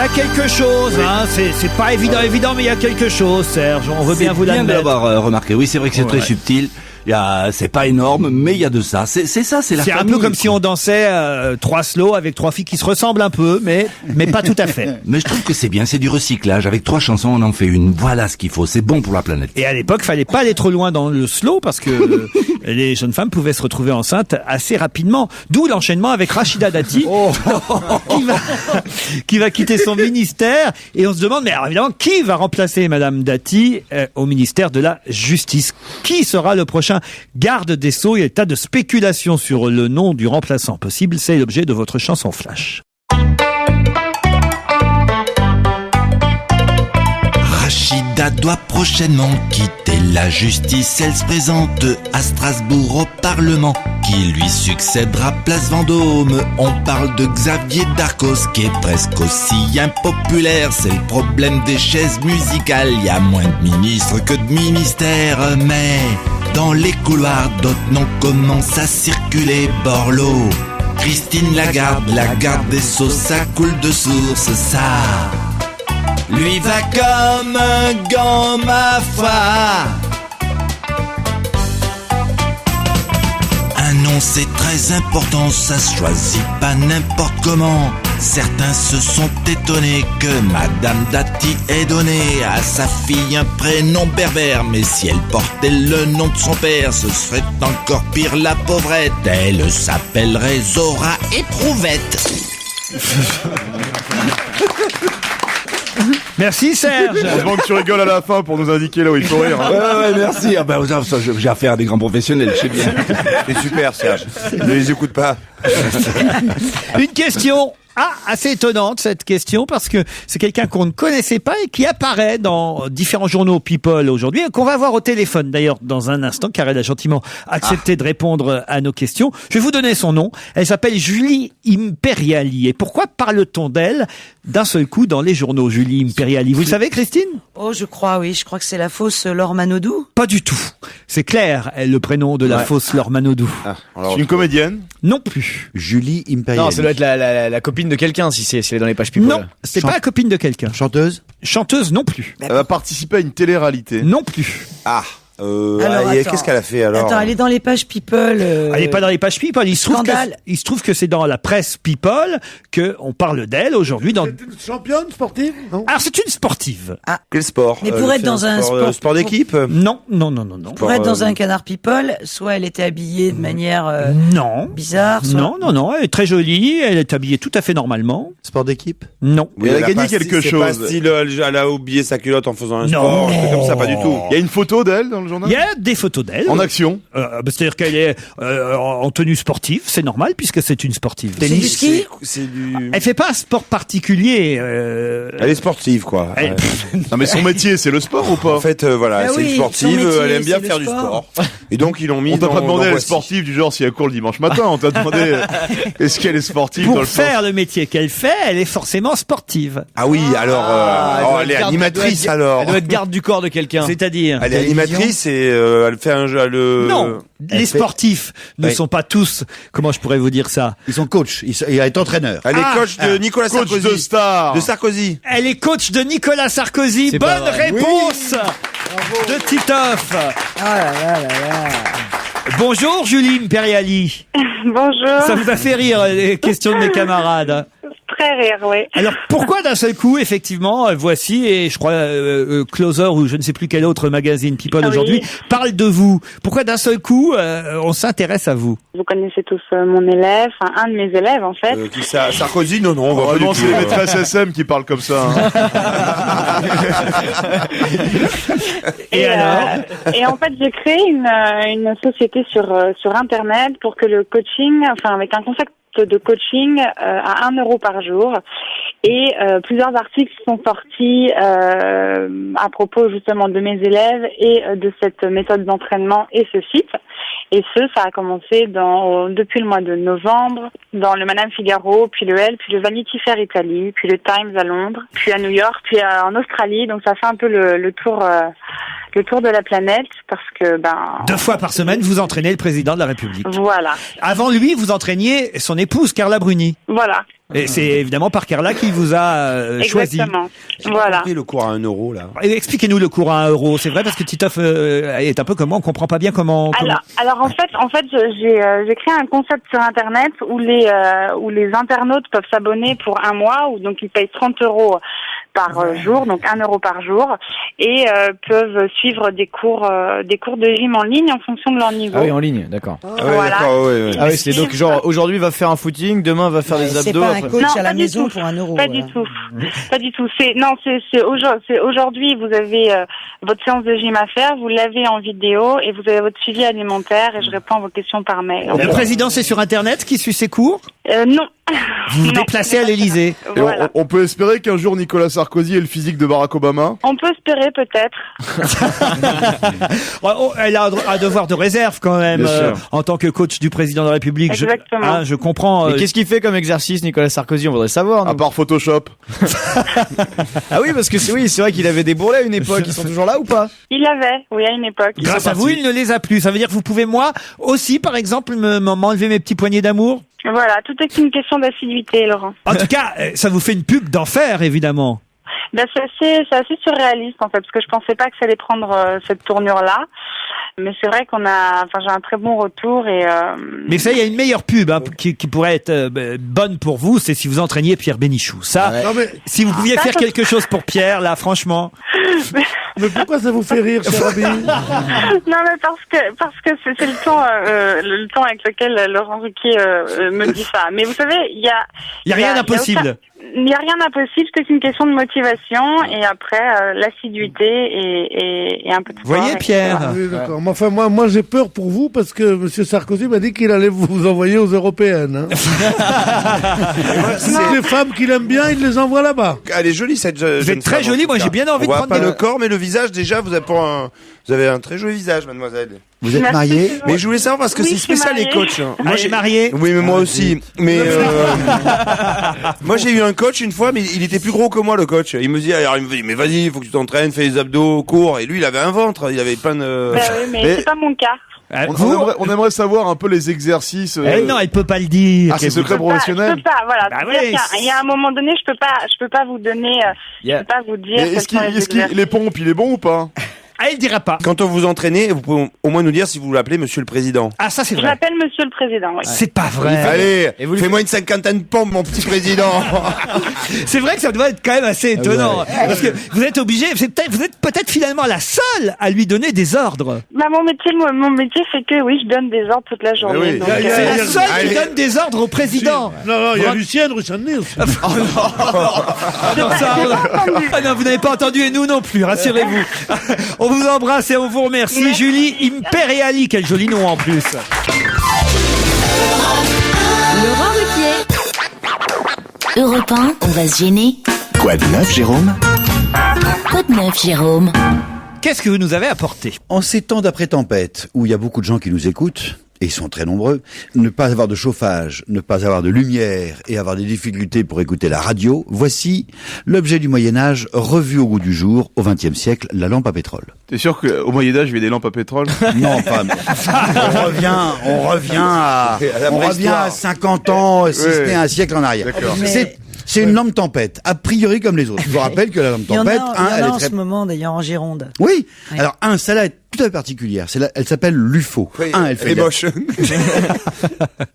y a quelque chose, hein. C'est pas évident, mais il y a quelque chose, Serge. On veut bien vous l'admettre. C'est bien de l'avoir remarqué. Oui, c'est vrai que c'est très subtil. C'est pas énorme, mais il y a de ça. C'est ça, c'est la famille. C'est un peu comme si on dansait 3 slow avec 3 filles qui se ressemblent un peu, mais pas tout à fait. Mais je trouve que c'est bien, c'est du recyclage. Avec 3 chansons, on en fait une. Voilà ce qu'il faut. C'est bon pour la planète. Et à l'époque, fallait pas aller trop loin dans le slow parce que les jeunes femmes pouvaient se retrouver enceintes assez rapidement. D'où l'enchaînement avec Rachida Dati, qui va quitter son ministère. Et on se demande, mais alors évidemment, qui va remplacer Madame Dati au ministère de la Justice? Qui sera le prochain garde des Sceaux? Il y a des tas de spéculations sur le nom du remplaçant possible. C'est l'objet de votre chanson flash. Rachida doit prochainement quitter la justice. Elle se présente à Strasbourg au Parlement. Qui lui succédera place Vendôme? On parle de Xavier Darcos qui est presque aussi impopulaire. C'est le problème des chaises musicales. Il y a moins de ministres que de ministères. Mais dans les couloirs, d'autres noms commencent à circuler. Borloo, Christine Lagarde, la garde des Sceaux, ça coule de source, ça lui va comme un gant, ma foi. Un nom c'est très important, ça se choisit pas n'importe comment. Certains se sont étonnés que Madame Dati ait donné à sa fille un prénom berbère. Mais si elle portait le nom de son père, ce serait encore pire, la pauvrette. Elle s'appellerait Zora Éprouvette. Merci Serge. Heureusement que tu rigoles à la fin pour nous indiquer là où il faut rire. Ouais, merci. Ah ben, j'ai affaire à des grands professionnels, je sais bien. C'est super, Serge. Ne les écoute pas. Une question assez étonnante, cette question, parce que c'est quelqu'un qu'on ne connaissait pas et qui apparaît dans différents journaux People aujourd'hui, et qu'on va voir au téléphone d'ailleurs dans un instant, car elle a gentiment accepté de répondre à nos questions. Je vais vous donner son nom. Elle s'appelle Julie Imperiali. Et pourquoi parle-t-on d'elle d'un seul coup dans les journaux, Julie Imperiali? Vous le savez, Christine? Oh, je crois, oui. Je crois que c'est la fausse Laure Manodou. Pas du tout. C'est Claire, le prénom de la fausse Laure Manodou. C'est une comédienne? Non plus. Julie Imperiali. Non, ça doit être la copine de quelqu'un si elle est dans les pages People. Non, c'est pas la copine de quelqu'un. Chanteuse? Chanteuse non plus. Elle va participer à une télé-réalité? Non plus. Qu'est-ce qu'elle a fait alors? Attends, elle est dans les pages People. Elle est pas dans les pages People. Il se trouve que c'est dans la presse People que on parle d'elle aujourd'hui. C'est une championne sportive, non? Alors c'est une sportive. Quel sport? Mais pour être dans un sport d'équipe? Non. Pour être dans un canard People, soit elle était habillée de manière bizarre. Soit... Non. Elle est très jolie. Elle est habillée tout à fait normalement. Sport d'équipe? Non. Oui, elle a gagné quelque chose. C'est pas style, elle a oublié sa culotte en faisant un sport. Un truc comme ça, pas du tout. Il y a une photo d'elle dans le journal? Il y a des photos d'elle. En action? C'est-à-dire qu'elle est en tenue sportive, c'est normal puisque c'est une sportive. C'est du ski? Elle fait pas un sport particulier. Elle est sportive, quoi. Non, mais son métier, c'est le sport ou pas? En fait, c'est une sportive, elle aime bien faire du sport. Et donc, ils l'ont mis on t'a dans... pas demandé, elle est Voici. sportive du genre si elle court le dimanche matin. On t'a demandé, est-ce qu'elle est sportive Pour dans le faire le métier qu'elle fait, elle est forcément sportive. Ah oui, alors, elle est animatrice, alors. Elle doit être garde du corps de quelqu'un. C'est-à-dire? Elle est animatrice et elle fait un jeu, Non, les sportifs ne sont pas tous, comment je pourrais vous dire ça? Ils sont coachs, elle est entraîneur. Elle est coach de Nicolas Sarkozy. Coach de star. De Sarkozy. Elle est coach de Nicolas Sarkozy. Bonne réponse de Titoff. Bonjour Julie Imperiali. Bonjour. Ça vous a fait rire les questions de mes camarades? Très rire, oui. Alors pourquoi d'un seul coup, effectivement, voici, et je crois Closer ou je ne sais plus quel autre magazine People aujourd'hui parle de vous. Pourquoi d'un seul coup on s'intéresse à vous? Vous connaissez tous mon élève, un de mes élèves en fait. Sarkozy, non, on va pas Vraiment, du c'est tout. les maîtresses SM qui parlent comme ça. Et alors? Et en fait, j'ai créé une société sur Internet pour que le coaching, avec un concept de coaching à 1 euro par jour. Et plusieurs articles sont sortis à propos justement de mes élèves et de cette méthode d'entraînement et ce site. Et ça a commencé depuis le mois de novembre, dans le Madame Figaro, puis le Elle, puis le Vanity Fair Italie, puis le Times à Londres, puis à New York, puis en Australie. Donc ça fait un peu le tour de la planète parce que 2 fois par semaine, vous entraînez le président de la République. Voilà. Avant lui, vous entraîniez son épouse Carla Bruni. Voilà. Et c'est évidemment Parker-là qui vous a choisi. Exactement. Voilà. Le cours à 1 euro, là. Et expliquez-nous le cours à 1 euro. C'est vrai parce que Titoff est un peu comme moi, on comprend pas bien comment. Alors en fait, j'ai créé un concept sur Internet où les internautes peuvent s'abonner pour 1 mois, où donc ils payent 30 euros par jour, donc 1 euro par jour, et peuvent suivre des cours de gym en ligne en fonction de leur niveau. Ah oui, en ligne, d'accord. Voilà. Ah oui, c'est donc genre aujourd'hui va faire un footing, demain va faire des abdos. C'est pas un coach Non, à la pas du maison tout. pour 1 euro. Pas du tout. Pas du tout. C'est aujourd'hui, vous avez votre séance de gym à faire, vous l'avez en vidéo et vous avez votre suivi alimentaire et je réponds à vos questions par mail. La présidence est sur Internet qui suit ses cours? Non. Vous vous déplacez à l'Élysée. Et on peut espérer qu'un jour Nicolas Sarkozy ait le physique de Barack Obama. On peut espérer peut-être. Elle a un devoir de réserve quand même en tant que coach du président de la République. Exactement. Je comprends. Mais qu'est-ce qu'il fait comme exercice, Nicolas Sarkozy? On voudrait savoir. À part Photoshop. Ah oui, parce que c'est vrai qu'il avait des bourrelets à une époque. Ils sont toujours là ou pas? Il avait, oui, à une époque. Grâce à vous, il ne les a plus. Ça veut dire que vous pouvez, moi aussi, par exemple, m'enlever mes petits poignets d'amour? Voilà, tout est une question d'assiduité, Laurent. En tout cas, ça vous fait une pub d'enfer, évidemment. Ben, c'est assez surréaliste, en fait, parce que je pensais pas que ça allait prendre cette tournure-là. Mais c'est vrai j'ai un très bon retour et. Mais ça, il y a une meilleure pub qui pourrait être bonne pour vous, c'est si vous entraîniez Pierre Bénichou. Ça, si vous pouviez faire quelque chose pour Pierre, là, franchement. Mais pourquoi ça vous fait rire, cher ami? Non, mais parce que c'est le ton avec lequel Laurent Ruquier me dit ça. Mais vous savez, il y a rien d'impossible. Il n'y a rien d'impossible, c'est une question de motivation et après l'assiduité et un peu de sport. Voyez Pierre. Oui, d'accord. Enfin, moi j'ai peur pour vous parce que Monsieur Sarkozy m'a dit qu'il allait vous envoyer aux européennes. Hein. Les femmes qu'il aime bien, il les envoie là-bas. Elle est jolie cette jeune femme. Vous êtes très jolie, moi j'ai bien envie de prendre. Pas le corps, mais le visage déjà. Vous avez un très joli visage, mademoiselle. Vous êtes mariée? Mais je voulais savoir parce que c'est spécial les coachs. Moi j'ai marié. Oui, mais moi aussi. Mais moi j'ai eu un coach une fois, mais il était plus gros que moi le coach. Il me dit, mais vas-y, il faut que tu t'entraînes, fais les abdos, cours. Et lui, il avait un ventre, il avait plein de. Bah oui, mais c'est pas mon cas. On aimerait savoir un peu les exercices. Non, elle peut pas le dire. Ah, c'est secret professionnel. Je peux pas, voilà. Bah oui. Il y a un moment donné, je peux pas vous donner, je peux pas vous dire. Est-ce qu'il les pompes, il est bon ou pas? Ah, il dira pas. Quand on vous entraînez, vous pouvez au moins nous dire si vous l'appelez Monsieur le Président. Ah, ça c'est Je vrai. l'appelle Monsieur le Président, oui. C'est pas vrai. Allez, fais-moi une 50aine de pompes, mon petit président. C'est vrai que ça doit être quand même assez étonnant. Parce que vous êtes obligé, vous êtes peut-être finalement la seule à lui donner des ordres. Bah, mon métier fait que, oui, je donne des ordres toute la journée. Oui. Donc, C'est la seule qui donne des ordres au président. Non, il y a Lucienne Russané aussi. Oh non. Ah non, vous n'avez pas entendu et nous non plus, rassurez-vous. On vous embrasse et on vous remercie. Merci. Julie Imperiali, quel joli nom en plus. Laurent Ruquier. Europe 1, on va se gêner. Quoi de neuf, Jérôme? Quoi de neuf, Jérôme? Qu'est-ce que vous nous avez apporté? En ces temps d'après-tempête, où il y a beaucoup de gens qui nous écoutent, et ils sont très nombreux, ne pas avoir de chauffage, ne pas avoir de lumière et avoir des difficultés pour écouter la radio, voici l'objet du Moyen-Âge revu au goût du jour, au XXe siècle, la lampe à pétrole. T'es sûr qu'au Moyen-Âge, il y avait des lampes à pétrole? Non, pas. On revient à 50 ans, si ce n'est un siècle en arrière. D'accord. C'est une lampe tempête, a priori comme les autres. Je vous rappelle que la lampe Il y en tempête, a elle est en très... ce moment d'ailleurs en Gironde. Oui. Ouais. Alors celle-là est tout à fait particulière. Elle s'appelle l'UFO. Oui, Elle est moche.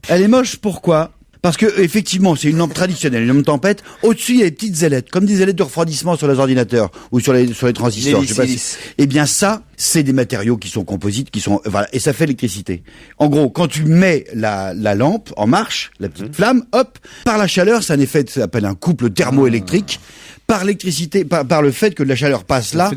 Elle est moche, pourquoi? Parce que, effectivement, c'est une lampe traditionnelle, une lampe tempête. Au-dessus, il y a des petites ailettes, comme des ailettes de refroidissement sur les ordinateurs ou sur les transistors. Je sais pas si... Eh bien, ça, c'est des matériaux qui sont composites, voilà, et ça fait l'électricité. En gros, quand tu mets la lampe en marche, la petite flamme, hop, par la chaleur, c'est un effet, ça s'appelle un couple thermoélectrique. Par l'électricité, par le fait que la chaleur passe là, ça fait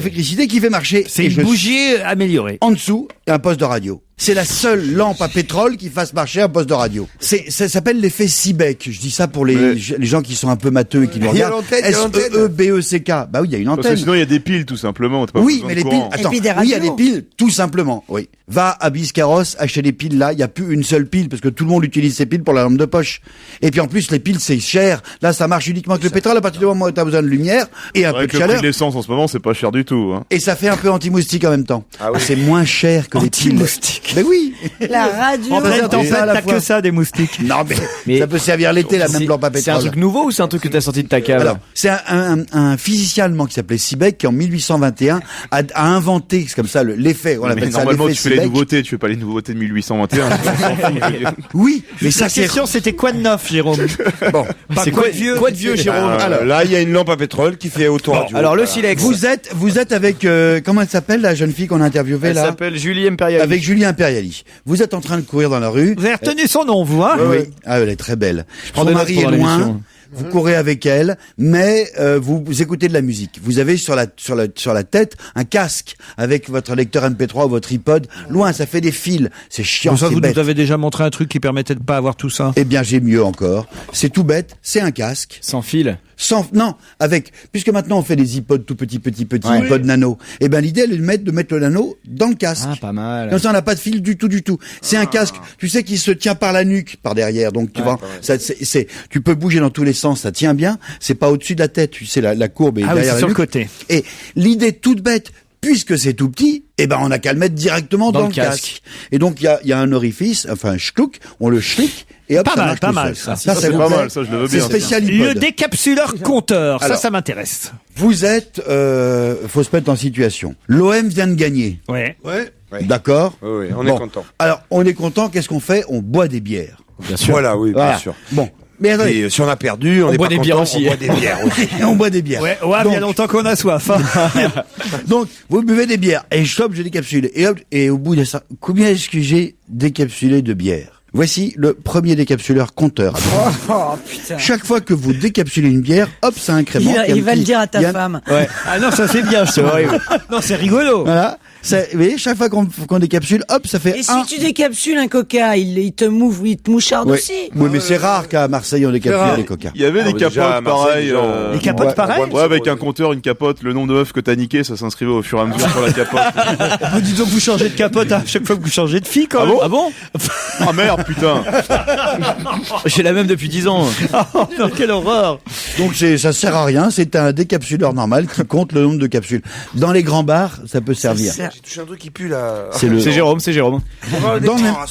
l'électricité qui fait marcher. C'est une bougie améliorée. En dessous, il y a un poste de radio. C'est la seule lampe à pétrole qui fasse marcher un poste de radio. Ça s'appelle l'effet Seebeck. Je dis ça pour les gens qui sont un peu matheux et qui nous regardent. S-E-E-B-E-C-K. Bah oui, il y a une antenne. Parce que sinon, il y a des piles, tout simplement. Oui, mais les piles, attends. Oui, il y a des piles, tout simplement. Oui. Va à Biscarrosse, acheter des piles là. Il y a plus une seule pile parce que tout le monde utilise ces piles pour la lampe de poche. Et puis en plus, les piles, c'est cher. Là, ça marche uniquement avec le pétrole à partir du moment où tu as besoin de lumière et un peu de chaleur. Le prix de l'essence en ce moment, c'est pas cher du tout. Hein. Et ça fait un peu anti-moustique en même temps. Ah oui. C'est moins cher que les piles. moustiques. Mais oui. La radio. En pleine ça tempête, à la t'as fois. que ça, des moustiques. Non, mais ça peut servir l'été, la même lampe à pétrole. C'est un truc nouveau ou c'est un truc que t'as sorti de ta cave? Alors, c'est un physicien allemand qui s'appelait Siebeck qui en 1821 a inventé, c'est comme ça, l'effet. On Mais appelle ça normalement, l'effet tu fais les Siebeck. nouveautés, tu fais pas les nouveautés de 1821. Oui, mais ça La c'est question, c'était quoi de neuf, Jérôme? bon. C'est quoi de vieux? Quoi de vieux, Jérôme? Alors, là, il y a une lampe à pétrole qui fait autoradio. Alors le silex. Vous êtes avec comment elle s'appelle la jeune fille qu'on a interviewée Elle là? s'appelle Julie Imperiali. Avec Julie Imperiali. Vous êtes en train de courir dans la rue. Vous avez retenu son nom, vous, hein? Oui. Ah, elle est très belle. prends Son des mari notes est pendant loin. l'émission. Vous courez avec elle, mais vous écoutez de la musique. Vous avez sur la tête un casque avec votre lecteur MP3 ou votre iPod. Loin, ça fait des fils. C'est chiant, Bon, ça, c'est vous bête. nous avez déjà montré un truc qui permettait de pas avoir tout ça. Eh bien, j'ai mieux encore. C'est tout bête. C'est un casque. Sans fil. Non, puisque maintenant on fait des iPods tout petits, Ouais. iPods nano. Eh ben, l'idée, elle est de mettre le nano dans le casque. Ah, pas mal. Comme ça, on n'a pas de fil du tout. C'est un casque, tu sais, qui se tient par la nuque, par derrière. Donc, tu vois, tu peux bouger dans tous les sens, ça tient bien. C'est pas au-dessus de la tête, tu sais, la courbe est Ah oui, derrière c'est la sur le nuque. côté. Et l'idée toute bête, puisque c'est tout petit, eh ben, on n'a qu'à le mettre directement dans le casque. Et donc, il y a un orifice, enfin, un schluck, on le schlick, et hop, Pas ça mal, marche pas tout mal, seul. ça. C'est vous pas plaît mal, ça, je le veux C'est bien. spécial iPod. Le décapsuleur compteur, Alors, ça m'intéresse. Vous êtes, faut se mettre en situation. L'OM vient de gagner. Ouais. D'accord? Oui, on Bon. est content. Alors, on est content, qu'est-ce qu'on fait? On boit des bières. Bien sûr. Voilà, oui, Voilà. bien sûr. Bon. Mais attendez, Et si on a perdu, on On est boit pas des bières content, aussi. On boit des bières aussi. on boit des bières. Ouais, il y a longtemps qu'on a soif. Hein. Donc, vous buvez des bières. Et stop, je décapsule. Et hop, et au bout de ça, combien est-ce que j'ai décapsulé de bière? Voici le premier décapsuleur compteur. Oh, putain. Chaque fois que vous décapsulez une bière, hop, ça incrémente. Il va le dire à ta femme. Ouais. Ah non, ça c'est bien, c'est horrible. Non, c'est rigolo. Voilà. Vous voyez, chaque fois qu'on décapsule, hop, ça fait Et si un. tu décapsules un coca, il te moucharde Ouais. aussi. Oui, mais c'est rare qu'à Marseille on décapsule les coca. Il y avait des déjà, à capotes Marseille, pareilles. déjà, Les capotes Ouais. pareilles? Ouais, avec un compteur, une capote, le nombre de meufs que t'as niqué, ça s'inscrivait au fur et à mesure sur la capote. Vous dites donc que vous changez de capote à chaque fois que vous changez de fille, quand Ah même. bon Ah bon? Ah merde, putain. J'ai la même depuis 10 ans. Oh non, quelle horreur. Donc ça sert à rien, c'est un décapsuleur normal qui compte le nombre de capsules. Dans les grands bars, ça peut servir. J'ai touché un truc qui pue là. C'est Jérôme.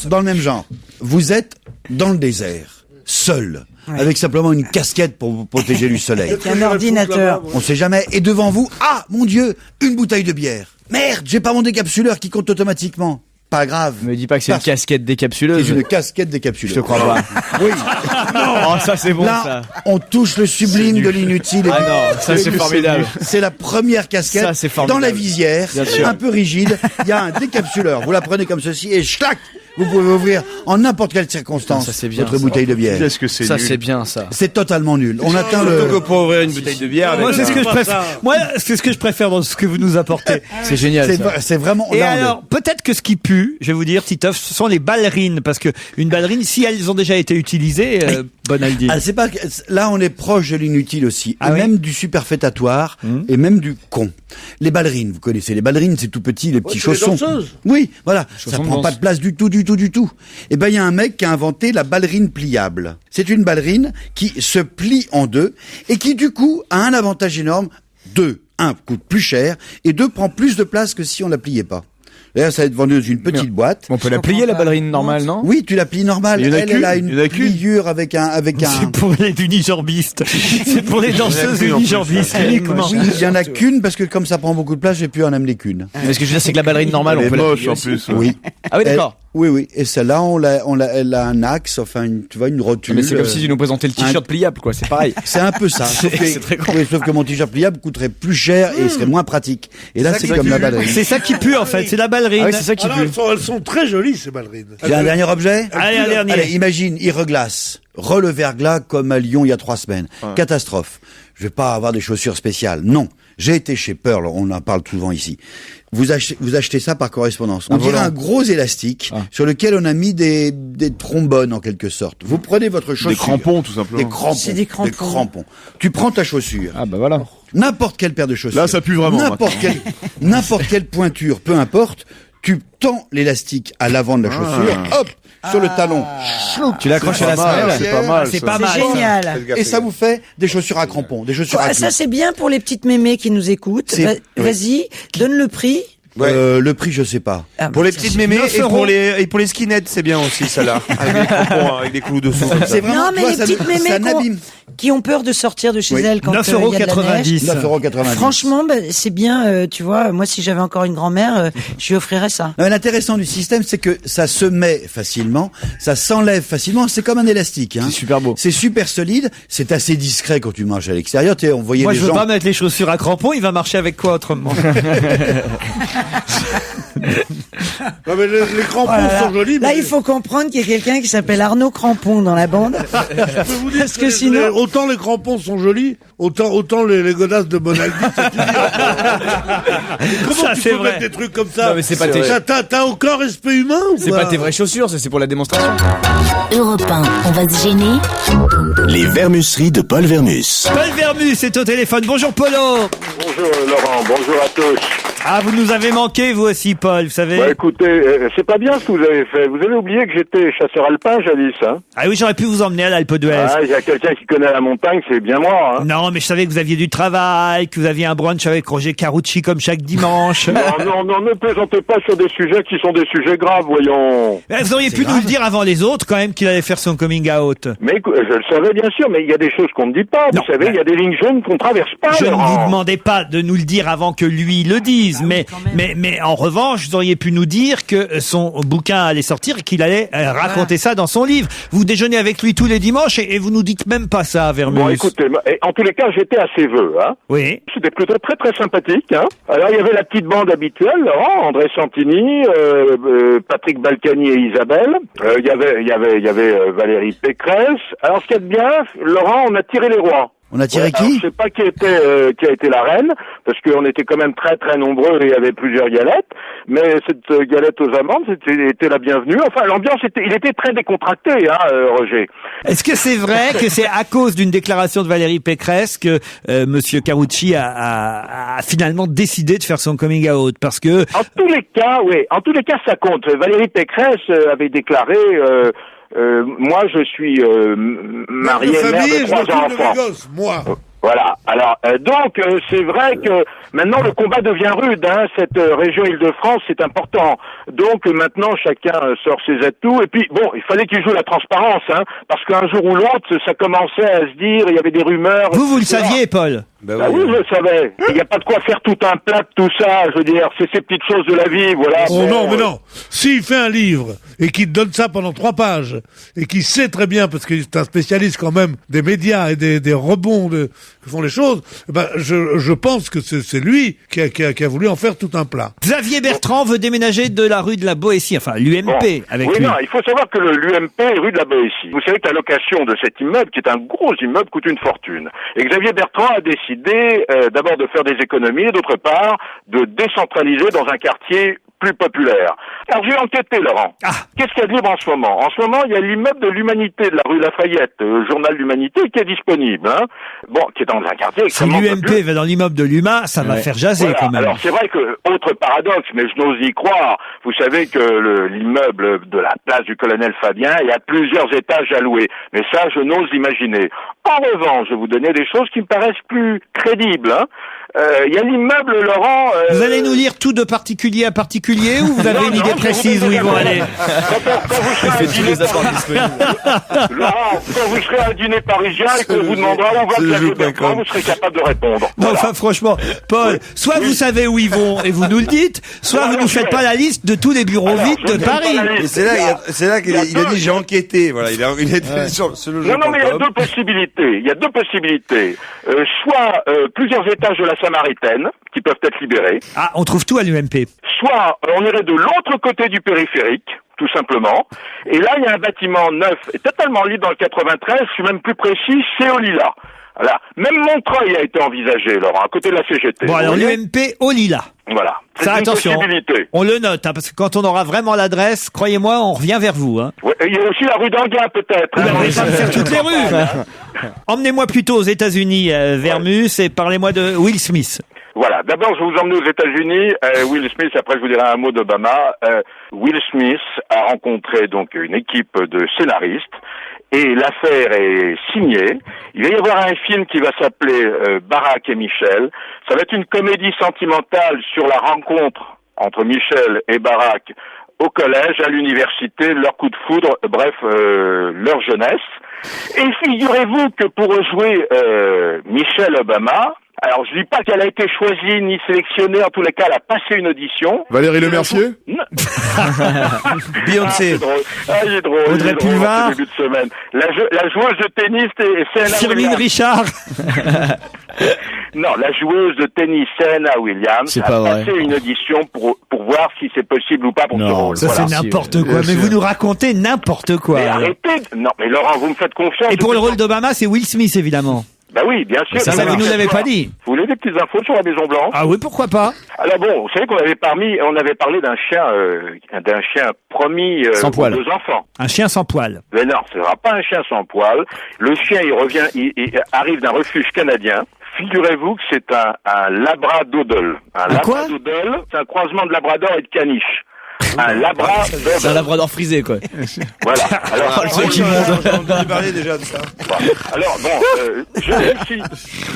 Dans le même genre. Vous êtes dans le désert, seul, avec simplement une casquette pour vous protéger du soleil. Avec un ordinateur. On sait jamais. Et devant vous, ah, mon Dieu, une bouteille de bière. Merde, j'ai pas mon décapsuleur qui compte automatiquement. Pas grave. Me dis pas que c'est une Parce- casquette décapsuleuse. C'est une casquette décapsuleuse. Je te crois pas. Oui. Oh, ça c'est bon Là, ça. on touche le sublime de l'inutile. Ah non, ça c'est formidable. C'est la première casquette Ça, c'est dans formidable. la visière, Bien sûr. un peu rigide. Il y a un décapsuleur. Vous la prenez comme ceci et schlac, vous pouvez ouvrir en n'importe quelle circonstance Ça, c'est bien, votre ça. bouteille de bière. Qu'est-ce que c'est Ça nul. c'est bien ça. C'est totalement nul. On atteint Plutôt que le. pour ouvrir une bouteille de bière. Moi, avec c'est ce un- que je préfère. Moi, c'est ce que je préfère dans ce que vous nous apportez. C'est génial. ça. C'est vraiment. Et là, on est- alors, peut-être que ce qui pue, je vais vous dire, Titoff, ce sont les ballerines, parce que une ballerine, si elles ont déjà été utilisées, bonne idée. Ah, c'est pas que- là on est proche de l'inutile aussi, Ah et oui même du superfétatoire et même du con. Les ballerines, vous connaissez les ballerines, c'est tout petit, les petits c'est les chaussons. danseuses. Oui, voilà, ça Chaussons de prend danse. pas de place du tout. Et ben il y a un mec qui a inventé la ballerine pliable. C'est une ballerine qui se plie en deux et qui du coup a un avantage énorme. Un coûte plus cher et deux prend plus de place que si on la pliait pas. D'ailleurs, ça va être vendu dans une petite boîte. On peut la plier la ballerine normale, non? Oui, tu la plies normale. Il y en a Elle, qu'une, elle a il y en une a qu'une. pliure avec un. C'est pour les unijambistes. C'est pour les danseuses plus en plus. unijambistes uniquement. Oui, il y en a qu'une parce que comme ça prend beaucoup de place, j'ai pu en amener qu'une. Mais ce que je veux dire, c'est que la ballerine normale, Elle on est peut la moche plier en aussi. plus. Oui. Ah oui, d'accord. Oui. Et celle-là, elle a un axe, enfin, tu vois, une rotule. Mais c'est comme si tu nous présentais le t-shirt pliable, quoi. C'est pareil. C'est un peu ça. Sauf que, C'est très con. oui, sauf que mon t-shirt pliable coûterait plus cher et serait moins pratique. Et là, c'est comme la ballerine. C'est ça qui pue, en fait, c'est la ballerine. Ah oui, c'est ça qui Ah non, pue. elles sont très jolies, ces ballerines. J'ai un dernier objet? Allez, un dernier. Allez, imagine, il reglace. Le verglas comme à Lyon il y a 3 semaines. Catastrophe. Je vais pas avoir des chaussures spéciales. Non. J'ai été chez Pearl, on en parle souvent ici. Vous achetez ça par correspondance. On dirait un gros élastique sur lequel on a mis des trombones en quelque sorte. Vous prenez votre chaussure. Des crampons, tout simplement. Des crampons. C'est des crampons. Tu prends ta chaussure. Ah bah voilà. N'importe quelle paire de chaussures. Là, ça pue vraiment, N'importe quelle pointure, peu importe. Tu tends l'élastique à l'avant de la chaussure. Hop! Sur le talon. Chlouc. Tu l'accroches à la semelle. C'est pas mal. C'est ça. pas mal. C'est génial. Et ça vous fait des chaussures à crampons, des chaussures à Ah, ça clous. c'est bien pour les petites mémés qui nous écoutent. C'est- Vas-y, donne le prix. Le prix, je sais pas. Pour les petites mémés 9 et pour les skinheads, c'est bien aussi, ça là. Avec des crampons, avec des clous dessous. C'est vraiment, Non, mais les petites mémés qui ont peur de sortir de chez elles quand il y a de la neige. 9,90 €. Franchement, c'est bien, tu vois, moi si j'avais encore une grand-mère, je lui offrirais ça. Non, mais l'intéressant du système, c'est que ça se met facilement, ça s'enlève facilement, c'est comme un élastique. Hein. C'est super beau. C'est super solide, c'est assez discret quand tu marches à l'extérieur. Tu sais, on voyait Moi, les je veux gens... pas mettre les chaussures à crampons, il va marcher avec quoi autrement? Non, mais les crampons sont jolis. Là, mais... il faut comprendre qu'il y a quelqu'un qui s'appelle Arnaud Crampon dans la bande. Je peux vous dire Parce que sinon... autant les crampons sont jolis, autant les godasses de Bonaldi, c'est Comment Ça, tu c'est peux vrai. mettre des trucs comme ça? Non, mais c'est pas tes- T'as aucun respect humain ou C'est quoi? pas tes vraies chaussures, ça c'est pour la démonstration. Europe 1, on va se gêner. Les Vermusseries de Paul Vermus. Paul Vermus est au téléphone. Bonjour Polo. Bonjour Laurent, bonjour à tous. Ah, vous nous avez manqué, vous aussi, Paul, vous savez. Bah écoutez, c'est pas bien ce que vous avez fait. Vous avez oublié que j'étais chasseur alpin jadis, hein. Ah oui, j'aurais pu vous emmener à l'Alpe d'Huez. Ah, il y a quelqu'un qui connaît la montagne, c'est bien moi, hein. Non, mais je savais que vous aviez du travail, que vous aviez un brunch avec Roger Carucci comme chaque dimanche. Non, ne plaisantez pas sur des sujets qui sont des sujets graves, voyons. Vous auriez pu nous le dire avant les autres, quand même, qu'il allait faire son coming out. Mais je le savais bien sûr, mais il y a des choses qu'on ne dit pas. Vous savez, il y a des lignes jaunes qu'on traverse pas. Je ne Laurent. vous demandais pas de nous le dire avant que lui le dise, mais en revanche, vous auriez pu nous dire que son bouquin allait sortir et qu'il allait raconter ça dans son livre. Vous déjeunez avec lui tous les dimanches et vous nous dites même pas ça, Vermus. Bon, écoutez, en tous les cas, j'étais à ses vœux, hein. Oui. C'était plutôt très très sympathique, hein. Alors il y avait la petite bande habituelle, Laurent, André Santini, Patrick Balkany et Isabelle. Il y avait Valérie Pécresse. Alors ce qu'il y a de bien, Laurent, on a tiré les rois. On a tiré Alors, qui? je sais pas qui a été la reine, parce qu'on était quand même très très nombreux et il y avait plusieurs galettes, mais cette galette aux amandes était la bienvenue. Enfin, l'ambiance il était très décontracté, hein, Roger. Est-ce que c'est vrai que c'est à cause d'une déclaration de Valérie Pécresse que Monsieur Carucci a finalement décidé de faire son coming out? Parce que en tous les cas, oui, en tous les cas, ça compte. Valérie Pécresse avait déclaré. Moi, je suis marié, mère de 3 enfants. Gosses, moi. Voilà. Alors, donc, c'est vrai que maintenant le combat devient rude. Hein. Cette région Île-de-France, c'est important. Donc, maintenant, chacun sort ses atouts. Et puis, bon, il fallait qu'il joue la transparence, hein, parce qu'un jour ou l'autre, ça commençait à se dire, il y avait des rumeurs. vous le saviez, Paul? Bah oui, je le savais. Il n'y a pas de quoi faire tout un plat de tout ça. Je veux dire, c'est ces petites choses de la vie, voilà. Oh non, mais non. S'il fait un livre et qu'il te donne ça pendant 3 pages et qu'il sait très bien, parce que c'est un spécialiste quand même des médias et des rebonds que font les choses, ben je pense que c'est lui qui a voulu en faire tout un plat. Xavier Bertrand veut déménager de la rue de la Boétie, enfin l'UMP avec oui, lui. non, il faut savoir que l'UMP est rue de la Boétie. Vous savez que la location de cet immeuble, qui est un gros immeuble, coûte une fortune. Et Xavier Bertrand a décidé d'abord de faire des économies et d'autre part de décentraliser dans un quartier plus populaire. Alors j'ai enquêté, Laurent. Qu'est-ce qu'il y a de libre en ce moment? En ce moment, il y a l'immeuble de l'Humanité de la rue Lafayette, journal l'Humanité, qui est disponible. Hein. Bon, qui est dans un quartier Si extrêmement l'UMP populaire. va dans l'immeuble de l'UMA, ça va faire jaser Voilà. quand même. Alors c'est vrai que, autre paradoxe, mais je n'ose y croire, vous savez que l'immeuble de la place du colonel Fabien, il y a plusieurs étages à louer. Mais ça, je n'ose l'imaginer. En revanche, je vais vous donner des choses qui me paraissent plus crédibles. Hein. Il y a l'immeuble, Laurent... Vous allez nous lire tout de particulier à particulier ou vous avez une idée précise où ils vont aller? Quand vous serez à un dîner Laurent, quand vous serez à un dîner parisien et qu'on vous demandera où va Xavier Bertrand, vous serez capable de répondre. Non, enfin franchement, Paul, soit vous savez où ils vont et vous nous le dites, soit vous nous faites pas la liste de tous les bureaux vides de Paris. Et c'est là qu'il a dit j'ai enquêté. Voilà, il a été sur le jeu. Non, mais il y a deux possibilités. Il y a deux possibilités. Soit plusieurs étages de la Samaritaine qui peuvent être libérés. Ah, on trouve tout à l'UMP. Soit on irait de l'autre côté du périphérique, tout simplement. Et là, il y a un bâtiment neuf et totalement libre dans le 93. Je suis même plus précis, c'est au Lilas. Voilà. Même Montreuil a été envisagé, Laurent, à côté de la CGT. Bon, alors l'UMP au Lilas. Voilà. C'est Ça, une attention, possibilité. on le note, hein, parce que quand on aura vraiment l'adresse, croyez-moi, on revient vers vous. Hein. Ouais, il y a aussi la rue d'Anguin, peut-être. Vous n'avez pas faire toutes les rues. Emmenez-moi plutôt aux États-Unis, Vermus, et parlez-moi de Will Smith. Voilà. D'abord, je vais vous emmener aux États-Unis. Will Smith. Après, je vous dirai un mot d'Obama. Will Smith a rencontré donc une équipe de scénaristes et l'affaire est signée. Il va y avoir un film qui va s'appeler Barack et Michel. Ça va être une comédie sentimentale sur la rencontre entre Michel et Barack au collège, à l'université, leur coup de foudre, bref, leur jeunesse. Et figurez-vous que pour jouer Michelle Obama, alors je dis pas qu'elle a été choisie ni sélectionnée, en tous les cas elle a passé une audition. Valérie Lemercier. Beyoncé. Il est drôle. Audrey Pulvar. Début de semaine. La joueuse de tennis Serena Firmin Williams. Richard. Non, la joueuse de tennis Serena Williams pas a vrai. passé une audition pour voir si c'est possible ou pas pour ce rôle. Ça Voilà. c'est n'importe quoi. Mais vous nous racontez n'importe quoi. Mais alors. arrêtez. Non, mais Laurent, vous me faites confiance. Et pour le rôle d'Obama, c'est Will Smith évidemment. Bah oui, bien sûr. Ça, vous nous l'avez pas dit. Vous voulez des petites infos sur la Maison Blanche? Ah oui, pourquoi pas. Alors bon, vous savez qu'on avait parlé d'un chien promis Sans pour poil. 2 enfants. Un chien sans poil. Mais non, ce sera pas un chien sans poil. Le chien, il arrive d'un refuge canadien. Figurez-vous que c'est un labradoodle. Un quoi labradoodle, c'est un croisement de labrador et de caniche. Un labradoodle. C'est un labrador frisé, quoi. Voilà. Alors, le truc immonde. J'ai entendu parler déjà de ça. alors bon, je réussis.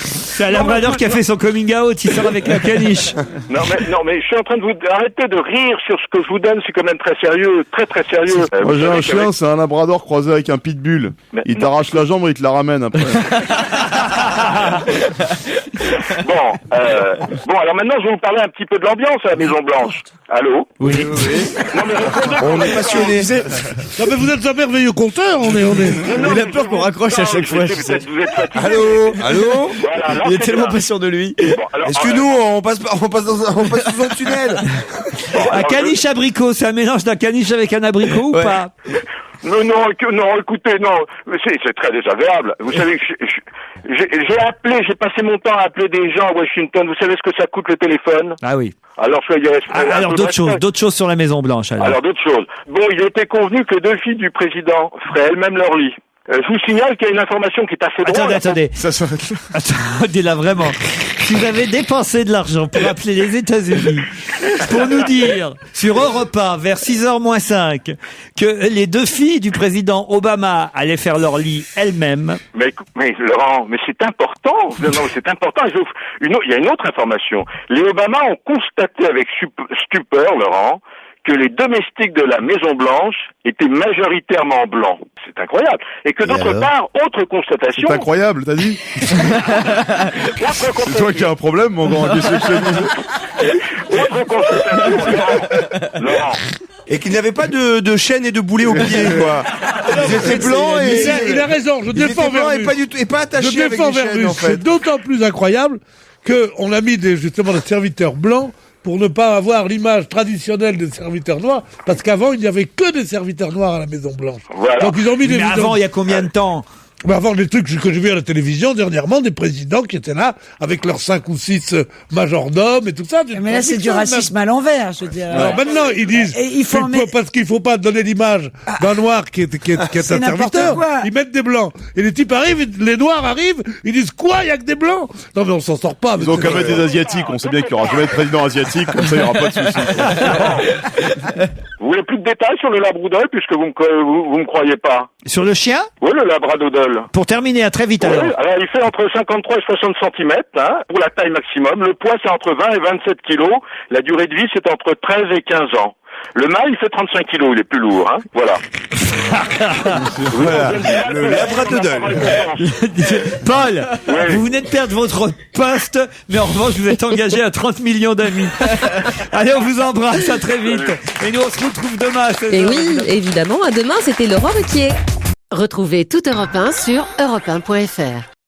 C'est un labrador qui a fait son coming out, il sort avec la caniche. Non mais je suis en train de vous arrêter de rire sur ce que je vous donne, c'est quand même très sérieux, très sérieux. Moi Vous j'ai savez un chien, c'est un labrador croisé avec un pitbull. Mais Il t'arrache la jambe et il te la ramène après. Bon, alors maintenant je vais vous parler un petit peu de l'ambiance à la Maison Blanche. Allô? Oui. Non mais répondez. On est passionnés. Non, mais vous êtes un merveilleux conteur, on est. Il a peur qu'on raccroche à chaque fois. je sais. Vous êtes fatigué. Allô. Voilà, là, Il est c'est tellement bien. pas sûr de lui. Bon, alors, Est-ce que nous, on passe sous un tunnel? Un caniche abricot, c'est un mélange d'un caniche avec un abricot ou pas? Non, écoutez, non, mais c'est très désagréable. Vous savez que j'ai passé mon temps à appeler des gens à Washington. Vous savez ce que ça coûte le téléphone? Ah oui. Alors soyez respectueux. Alors d'autres choses sur la Maison Blanche. Alors d'autres choses. Bon, il était convenu que 2 filles du président feraient elles-mêmes leur lit. Je vous signale qu'il y a une information qui est assez drôle. Attendez. Ça s'arrête là. Attendez là vraiment. Si vous avez dépensé de l'argent pour appeler les États-Unis pour nous dire sur Europe 1 vers 6h moins 5 que les 2 filles du président Obama allaient faire leur lit elles-mêmes. Mais Laurent, mais c'est important. Non, c'est important. Il y a une autre information. Les Obama ont constaté avec stupeur, Laurent, que les domestiques de la Maison Blanche étaient majoritairement blancs. C'est incroyable. Et que d'autre part, autre constatation... C'est incroyable, t'as dit? C'est toi qui as un problème, mon grand réceptionniste. Autre constatation, Laurent. Et qu'il n'y avait pas de chaîne et de boulet au pied, quoi. Ils étaient blancs et... Il a raison, je défends Vermus. Et pas attachés Je avec défends des chaînes, Vermus. en fait. C'est d'autant plus incroyable qu'on a mis justement des serviteurs blancs pour ne pas avoir l'image traditionnelle des serviteurs noirs, parce qu'avant, il n'y avait que des serviteurs noirs à la Maison Blanche. Voilà. Donc ils ont mis des... Mais avant, il y a combien de temps? Avant, des trucs que j'ai vu à la télévision dernièrement, des présidents qui étaient là avec leurs 5 ou 6 majordomes et tout ça. Mais là, c'est du racisme à l'envers, je veux dire. Alors maintenant, ils disent, parce qu'il faut pas donner l'image d'un noir qui est un serviteur, ils mettent des blancs. Et les types arrivent, les noirs arrivent, ils disent quoi, il y a que des blancs? Non mais on s'en sort pas. Ils ont qu'à mettre des asiatiques, on sait bien qu'il y aura jamais de président asiatique, comme ça il y aura pas de soucis. Vous voulez plus de détails sur le labradoodle, puisque vous me croyez pas? Sur le chien? Oui, le labradoodle. Pour terminer, à très vite alors. Oui, alors il fait entre 53 et 60 cm, pour la taille maximum. Le poids, c'est entre 20 et 27 kilos. La durée de vie, c'est entre 13 et 15 ans. Le mâle, il fait 35 kilos, il est plus lourd, Voilà. Voilà, le labradoodle. Paul, Oui. vous venez de perdre votre poste, mais en revanche, vous êtes engagé à 30 millions d'amis. Allez, on vous embrasse, à très vite. Et nous, on se retrouve demain à 16h. Et oui, évidemment, à demain, c'était Laurent Ruquier. Retrouvez toute Europe 1 sur europe1.fr.